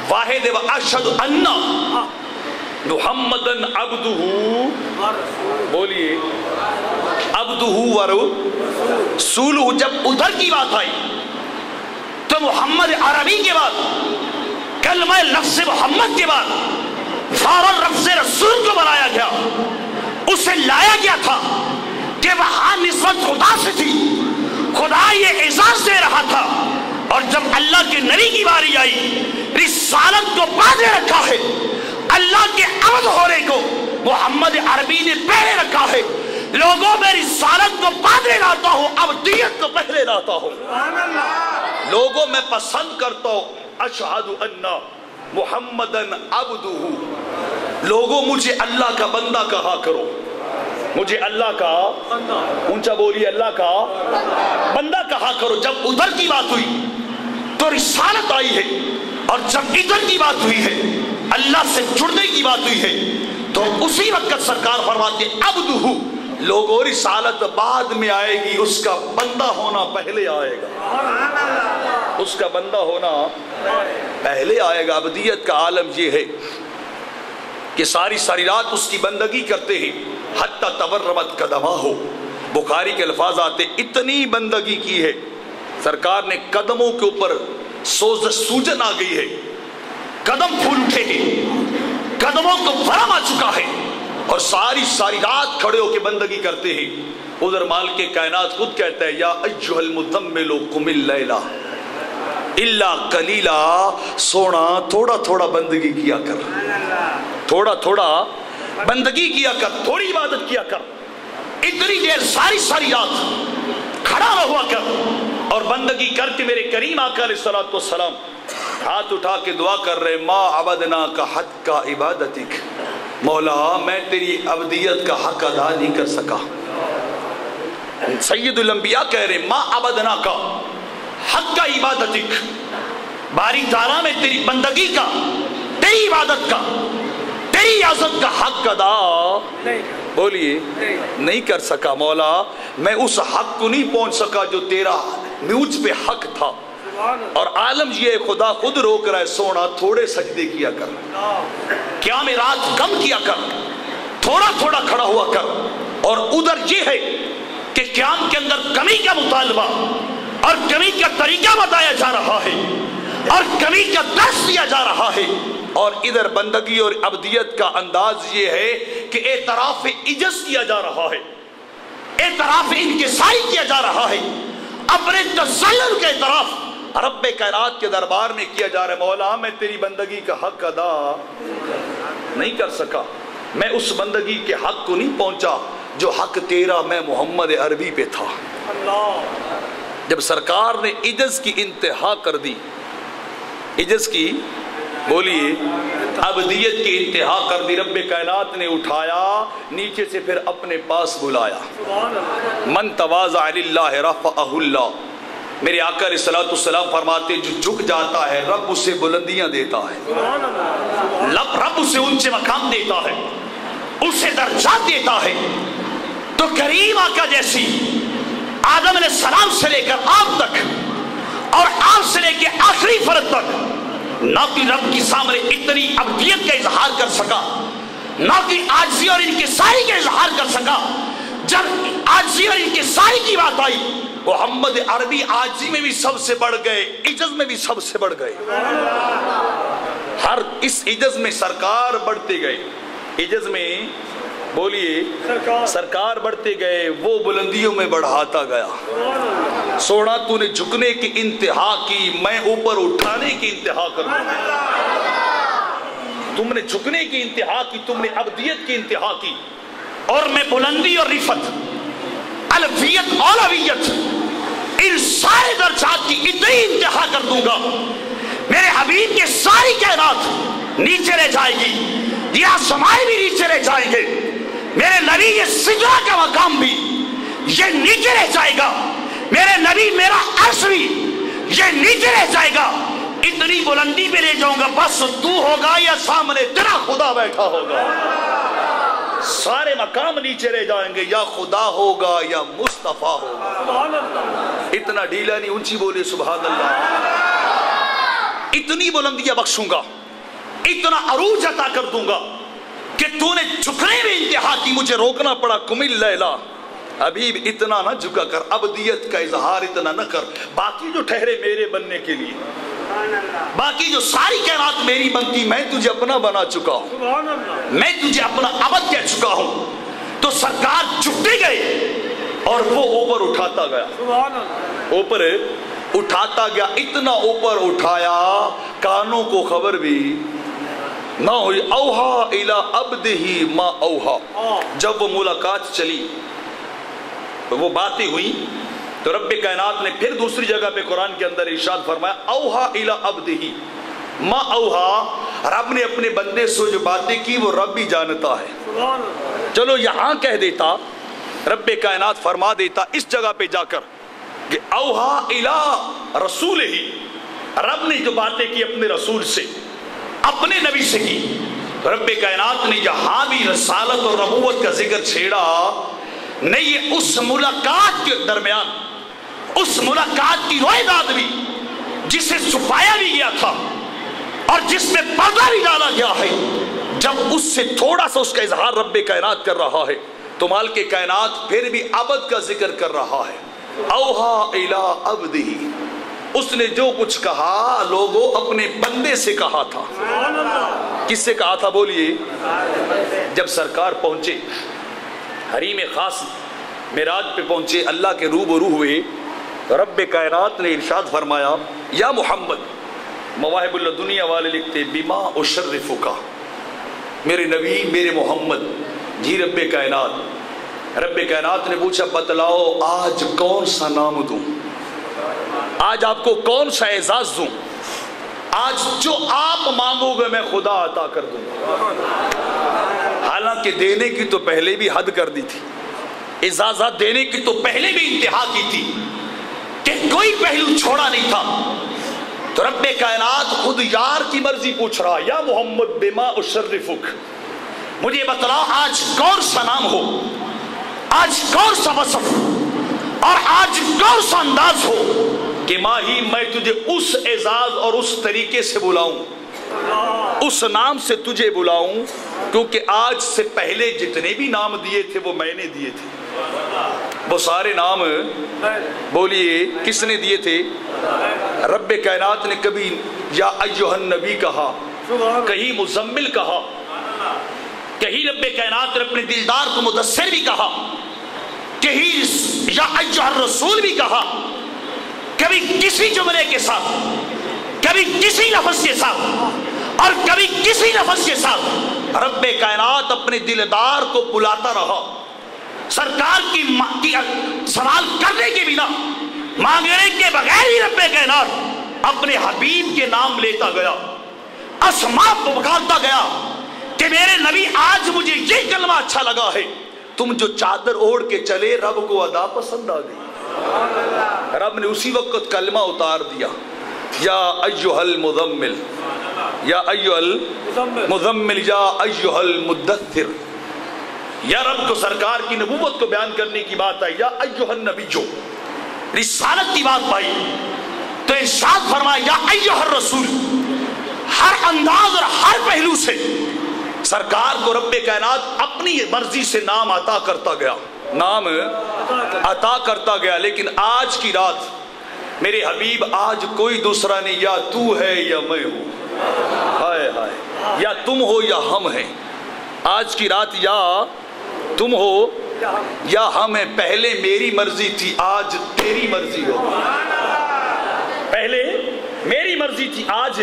[SPEAKER 3] واحد ہے. اشہد ان محمدن عبدہ، بولیے عبدہ ورسولہ. جب ادھر کی بات آئی تو محمد عربی کے بعد، کلمہ لفظ محمد کے بعد فوراً لفظ رسول کو بنایا گیا، اسے لایا گیا تھا کہ وہاں نسبت خدا سے تھی، خدا یہ اعزاز دے رہا تھا. اور جب اللہ کے نبی کی باری آئی، رسالت کو باندھے رکھا ہے، اللہ کے عبد ہونے کو محمد عربی نے پہلے رکھا ہے. لوگوں میں رسالت کو باندھے لاتا ہوں، ابدیت کو پہلے لاتا ہوں. لوگوں میں پسند کرتا ہوں اشہد ان محمدن عبدہ. لوگوں مجھے اللہ کا بندہ کہا کرو، مجھے اللہ کا، اونچا بولیے اللہ کا بندہ کہا کرو. جب ادھر کی بات ہوئی تو رسالت آئی ہے، اور جب ادھر کی بات ہوئی ہے، اللہ سے جڑنے کی بات ہوئی ہے، تو اسی وقت سرکار فرماتے عبدہ. لوگوں رسالت بعد میں آئے گی، اس کا بندہ ہونا پہلے آئے گا، اس کا بندہ ہونا پہلے آئے گا. ابدیت کا عالم یہ ہے کہ ساری ساری رات اس کی بندگی کرتے ہیں، حتی تورمت قدمہ. بخاری کے الفاظ آتے اتنی بندگی کی ہے سرکار نے، قدموں کے اوپر سوجن آ گئی ہے، قدم پھول اٹھے ہیں، قدموں کو ورم آ چکا ہے، اور ساری ساری رات کھڑے ہو کے بندگی کرتے ہیں. ادھر مالک کائنات خود کہتا ہے یا ایھا المزمل قم اللیل الا قلیلا. سونا تھوڑا تھوڑا بندگی کیا کر، تھوڑا تھوڑا بندگی کیا کر، تھوڑی عبادت کیا کر. اتنی دیر ساری ساری رات کھڑا نہ ہوا کر اور بندگی کر کے میرے کریم آقا علیہ الصلوۃ والسلام ہاتھ اٹھا کے دعا کر رہے ما عبدنا کا حق کا عبادتک. مولا میں تیری عبدیت کا حق ادا نہیں کر سکا. سید الانبیاء کہہ رہے ما عبدنا کا حق کا عبادتک، باری تعالیٰ میں تیری بندگی کا، تیری عبادت کا، تیری عزت کا حق ادا بولیے نہیں کر سکا. مولا میں اس حق کو نہیں پہنچ سکا جو تیرا مجھ پہ حق تھا. اور عالم یہ خدا خود روک رہا ہے، سونا تھوڑے سجدے کیا کر، قیام رات کم کیا کر، تھوڑا تھوڑا کھڑا ہوا کر. اور ادھر یہ ہے کہ قیام کے اندر کمی کا مطالبہ اور کمی کا طریقہ بتایا جا رہا ہے، اور کمی کا درس دیا جا رہا ہے. اور ادھر بندگی اور عبدیت کا انداز یہ ہے کہ اعتراف عجز کیا جا رہا ہے، اعتراف انکساری کیا جا رہا ہے، اپنے تسلل کا اعتراف رب کائنات کے دربار میں کیا جا رہا ہے. مولا میں تیری بندگی کا حق ادا نہیں کر سکا، میں اس بندگی کے حق کو نہیں پہنچا جو حق تیرا میں محمد عربی پہ تھا. جب سرکار نے عجز کی انتہا کر دی، عجز کی بولیے عبدیت کی انتہا کر دی، رب کائنات نے اٹھایا نیچے سے، پھر اپنے پاس بلایا. من تواضع للہ رفعہ اللہ. میرے آقا علیہ الصلوۃ والسلام فرماتے جو جھک جاتا ہے رب اسے بلندیاں دیتا ہے، رب اسے اونچے مقام دیتا ہے، اسے درجات دیتا ہے. تو کریم آقا جیسی آدم علیہ السلام سے لے کر آپ تک، اور آپ سے لے کے آخری فرد تک، نہ کہ رب کی سامنے اتنی عبدیت کا اظہار کر سکا، نہ کہ عاجزی اور انکساری کا اظہار کر سکا. جب عاجزی اور انکساری کی بات آئی، محمد عربی عاجزی میں بھی سب سے بڑھ گئے، عجز میں بھی سب سے بڑھ گئے. ہر اس عجز میں سرکار بڑھتے گئے، عجز میں بولیے سرکار بڑھتے گئے، وہ بلندیوں میں بڑھاتا گیا۔ سونا تو نے جھکنے کی انتہا کی، میں اوپر اٹھانے کی انتہا کر دوں۔ تم نے جھکنے کی انتہا کی، تم نے عبدیت کی انتہا کی، اور میں بلندی اور رفت، الفیت، اولویت، ان سارے درجات کی اتنی انتہا کر دوں گا، میرے حبیب کے ساری کائنات نیچے رہ جائے گی، یہ آسمائیں بھی نیچے رہ جائیں گے، میرے نبی یہ سجدہ کا مقام بھی یہ نیچے رہ جائے گا، میرے نبی میرا عرش بھی یہ نیچے رہ جائے گا، اتنی بلندی پہ لے جاؤں گا، بس تو ہوگا یا سامنے تیرا خدا بیٹھا ہوگا، سارے مقام نیچے رہ جائیں گے، یا خدا ہوگا یا مصطفیٰ ہوگا۔ اتنا ڈھیلا نہیں، اونچی بولے سبحان اللہ۔ اتنی بلندیاں بخشوں گا، اتنا عروج عطا کر دوں گا کہ تو نے جھکنے میں انتہا کی، مجھے روکنا پڑا، کمل لیلا حبیب اتنا نہ جھکا کر، عبدیت کا اظہار اتنا نہ کر، باقی جو ٹھہرے میرے بننے کے لیے، باقی جو ساری کائنات میری بنتی، میں تجھے اپنا بنا چکا ہوں، میں تجھے اپنا عبد کہہ چکا ہوں۔ تو سرکار جھکتے گئے اور وہ اوپر اٹھاتا گیا، اوپر اٹھاتا گیا، اتنا اوپر اٹھایا کانوں کو خبر بھی نہ ہوئی۔ اوہا الی عبدہ ما اوہا، جب وہ ملاقات چلی، وہ باتیں ہوئی، تو رب کائنات نے پھر دوسری جگہ پہ قرآن کے اندر ارشاد فرمایا اوہا الی عبدہ ما اوہا، رب نے اپنے بندے سے جو باتیں کی وہ رب بھی جانتا ہے۔ چلو یہاں کہہ دیتا، رب کائنات فرما دیتا اس جگہ پہ جا کر کہ اوہا الی رسول ہی، رب نے جو باتیں کی اپنے رسول سے، اپنے نبی سے کی، رب کائنات نے یہاں بھی رسالت اور نبوت کا ذکر چھیڑا نہیں، یہ اس ملاقات کے درمیان، اس ملاقات کی رویداد بھی جسے چھپایا بھی گیا تھا اور جس میں پردہ بھی ڈالا گیا ہے، جب اس سے تھوڑا سا اس کا اظہار رب کائنات کر رہا ہے تو مالک کائنات پھر بھی عبد کا ذکر کر رہا ہے۔ اوہا الی عبدہ، اس نے جو کچھ کہا لوگوں اپنے بندے سے کہا تھا۔ کس سے کہا تھا بولیے؟ جب سرکار پہنچے حریم خاص معراج پہ پہنچے، اللہ کے روبرو ہوئے، رب کائنات نے ارشاد فرمایا یا محمد، مواہب اللہ دنیا والے لکھتے بما اشرفک، میرے نبی میرے محمد، جی رب کائنات نے پوچھا بتلاؤ آج کون سا نام دوں، آج آپ کو کون سا اعزاز دوں، آج جو آپ مانگو گے میں خدا عطا کر دوں گا۔ حالانکہ دینے کی تو پہلے بھی حد کر دی تھی، اعزازات دینے کی تو پہلے بھی انتہا کی تھی کہ کوئی پہلو چھوڑا نہیں تھا۔ تو رب کائنات خود یار کی مرضی پوچھ رہا، یا محمد بما اشرفک، مجھے بتلاؤ آج کون سا نام ہو، آج کون سا وصف اور آج کون سا انداز ہو کہ ماہی میں تجھے اس اعزاز اور اس طریقے سے بلاؤں، اس نام سے تجھے بلاؤں، کیونکہ آج سے پہلے جتنے بھی نام دیے تھے وہ میں نے دیے تھے۔ وہ سارے نام بولیے کس نے دیے تھے؟ رب کائنات نے کبھی یا ایھا النبی کہا، کہیں مزمل کہا، کہیں رب کائنات نے اپنے دلدار کو مدثر بھی کہا، کہیں یا ایھا الرسول بھی کہا، کبھی کسی جملے کے ساتھ، کبھی کسی لفظ کے ساتھ اور کبھی کسی لفظ کے ساتھ رب کائنات اپنے دلدار کو بلاتا رہا۔ سرکار کی سوال کرنے کے بنا، مانگنے کے بغیر ہی رب کائنات اپنے حبیب کے نام لیتا گیا، اسماء پکارتا گیا کہ میرے نبی آج مجھے یہ کلمہ اچھا لگا ہے، تم جو چادر اوڑھ کے چلے رب کو ادا پسند آ گئی، رب نے اسی وقت کلمہ اتار دیا، یا ایھا المزمل، یا ایھا المزمل، یا ایھا المدثر۔ یا رب کو سرکار کی نبوت کو بیان کرنے کی بات آئی، یا ایھا النبی، جو رسالت کی بات پائی تو ارشاد فرمایا یا ایھا الرسول۔ ہر انداز اور ہر پہلو سے سرکار کو رب کائنات اپنی مرضی سے نام عطا کرتا گیا، نام عطا کرتا گیا۔ لیکن آج کی رات میرے حبیب، آج کوئی دوسرا نہیں، یا تو ہے یا میں ہوں، ہائے ہائے، یا تم ہو یا ہم ہیں، آج کی رات یا تم ہو یا ہم ہیں، پہلے میری مرضی تھی آج تیری مرضی ہو، پہلے میری مرضی تھی آج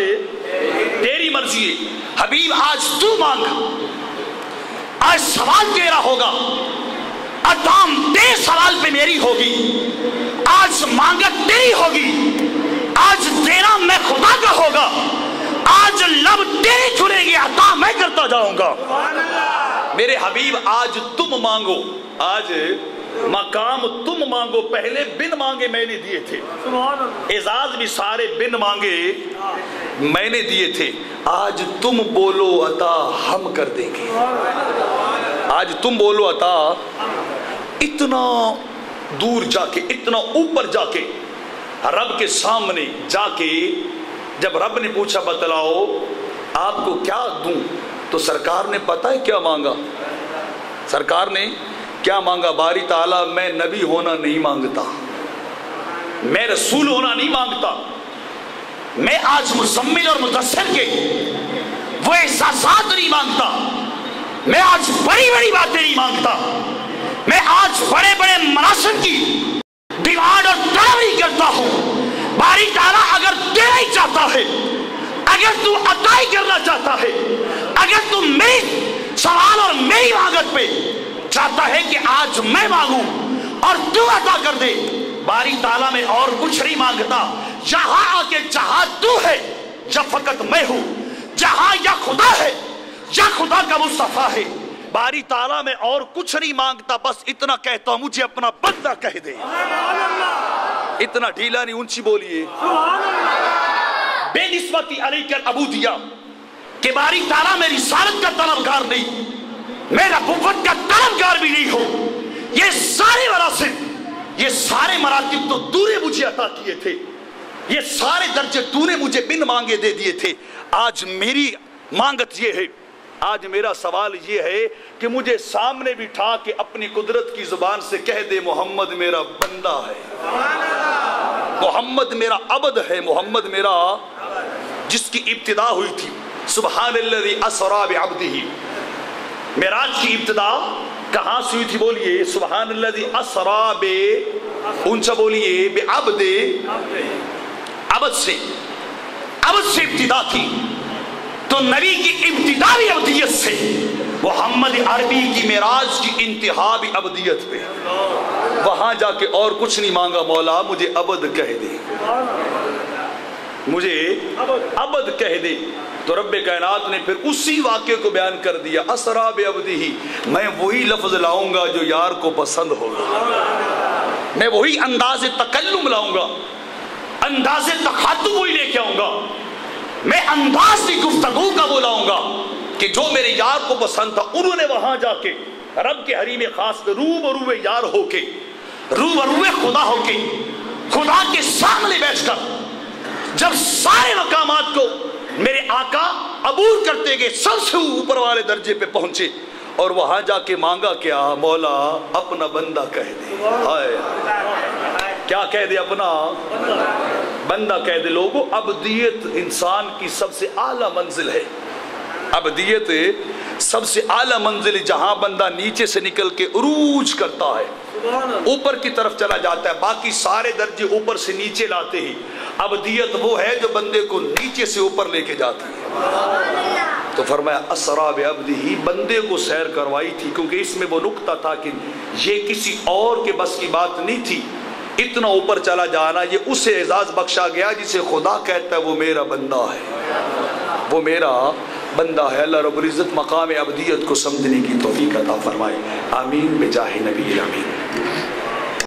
[SPEAKER 3] تیری مرضی ہے۔ حبیب آج تو مانگ، آج سوال تیرا ہوگا، عطام تیرے سوال پہ میری ہوگی، آج مانگت تیری ہوگی، آج دینا میں خدا کا ہوگا، آج لب تیری چھڑے گی، عطا میں کرتا جاؤں گا۔ میرے حبیب آج تم مانگو، آج مقام تم مانگو، پہلے بن مانگے میں نے دیے تھے، اعزاز بھی سارے بن مانگے میں نے دیے تھے، آج تم بولو عطا ہم کر دیں گے، آج تم بولو عطا۔ اتنا دور جا کے، اتنا اوپر جا کے، رب کے سامنے جا کے جب رب نے پوچھا بتلاؤ آپ کو کیا دوں، تو سرکار نے پتہ ہے کیا مانگا؟ سرکار نے کیا مانگا؟ باری تعالیٰ میں نبی ہونا نہیں مانگتا، میں رسول ہونا نہیں مانگتا، میں آج مزمل اور مدثر کے وہ احساسات نہیں مانگتا، میں آج بڑی بڑی باتیں نہیں مانگتا، میں آج بڑے بڑے مناصب کی ڈیمانڈ اور طلب نہیں کرتا ہوں۔ باری تعالیٰ اگر دینا ہی چاہتا ہے، اگر تو عطا ہی کرنا چاہتا ہے، اگر تو میری سوال اور میری مانگت پہ چاہتا ہے کہ آج میں مانگوں اور تو عطا کر دے، باری تعالیٰ میں اور کچھ نہیں مانگتا، جہاں آ کے جہاں تو ہے یا فقط میں ہوں، جہاں یا خدا ہے یا خدا کا مصطفیٰ ہے، باری تعالیٰ میں اور کچھ نہیں مانگتا، بس اتنا کہتا ہوں مجھے اپنا بندہ کہہ دے۔ اتنا ڈھیلا نہیں، اونچی بولیے۔ بے نسبتی علیک العبودیہ کہ باری تعالیٰ میں رسالت کا طلبگار نہیں، میں نبوت کا طلبگار بھی نہیں ہوں، یہ سارے مناصب، یہ سارے مراتب تو تو نے مجھے عطا کیے تھے، یہ سارے درجے تو نے مجھے بن مانگے دے دیے تھے، آج میری مانگت یہ ہے، آج میرا سوال یہ ہے کہ مجھے سامنے بٹھا کے اپنی قدرت کی زبان سے کہہ دے محمد میرا بندہ ہے، محمد میرا عبد ہے، محمد میرا جس کی ابتدا ہوئی تھی سبحان الذی اسری بعبدہ، معراج کی ابتدا کہاں سے ہوئی تھی؟ بولیے سبحان الذی اسری اونچا بولیے بعبد، عبد سے ابتدا کی، تو نبی کی ابتدا بھی ابدیت سے، محمد عربی کی معراج کی انتہا بھی ابدیت پہ، وہاں جا کے اور کچھ نہیں مانگا، مولا مجھے عبد کہہ دے، مجھے عبد کہہ دے۔ تو رب کائنات نے پھر اسی واقعے کو بیان کر دیا، اسرا بعبدہ، میں وہی لفظ لاؤں گا جو یار کو پسند ہوگا، میں وہی انداز تکلم لاؤں گا، انداز تخاطب وہی لے کے آؤں گا، میں انداز کی گفتگو کا وہ لاؤں گا کہ جو میرے یار کو پسند تھا۔ انہوں نے وہاں جا کے رب کے حریم خاص میں روبرو یار ہو کے، روبرو خدا ہو کے، خدا کے سامنے بیٹھ کر جب سارے مقامات کو میرے آقا عبور کرتے گئے، سب سے اوپر والے درجے پہ پہنچے، اور وہاں جا کے مانگا کیا؟ مولا اپنا بندہ کہہ دے۔ ہائے کیا کہہ دے؟ اپنا بندہ کہہ دے۔ لوگوں، عبدیت انسان کی سب سے اعلیٰ منزل ہے، عبدیت سب سے اعلیٰ منزل ہے، جہاں بندہ نیچے سے نکل کے عروج کرتا ہے، اوپر کی طرف چلا جاتا ہے، باقی سارے درجے اوپر سے نیچے لاتے ہی، عبدیت وہ ہے جو بندے کو نیچے سے اوپر لے کے جاتی ہے۔ تو فرمایا اسرا بعبدہ، بندے کو سیر کروائی تھی، کیونکہ اس میں وہ نقطہ تھا کہ یہ کسی اور کے بس کی بات نہیں تھی، اتنا اوپر چلا جانا، یہ اسے اعزاز بخشا گیا جسے خدا کہتا ہے وہ میرا بندہ ہے، وہ میرا بندہ ہے۔ اللہ رب العزت مقام عبدیت کو سمجھنے کی توفیق عطا فرمائے، آمین بجاہ نبی الامین۔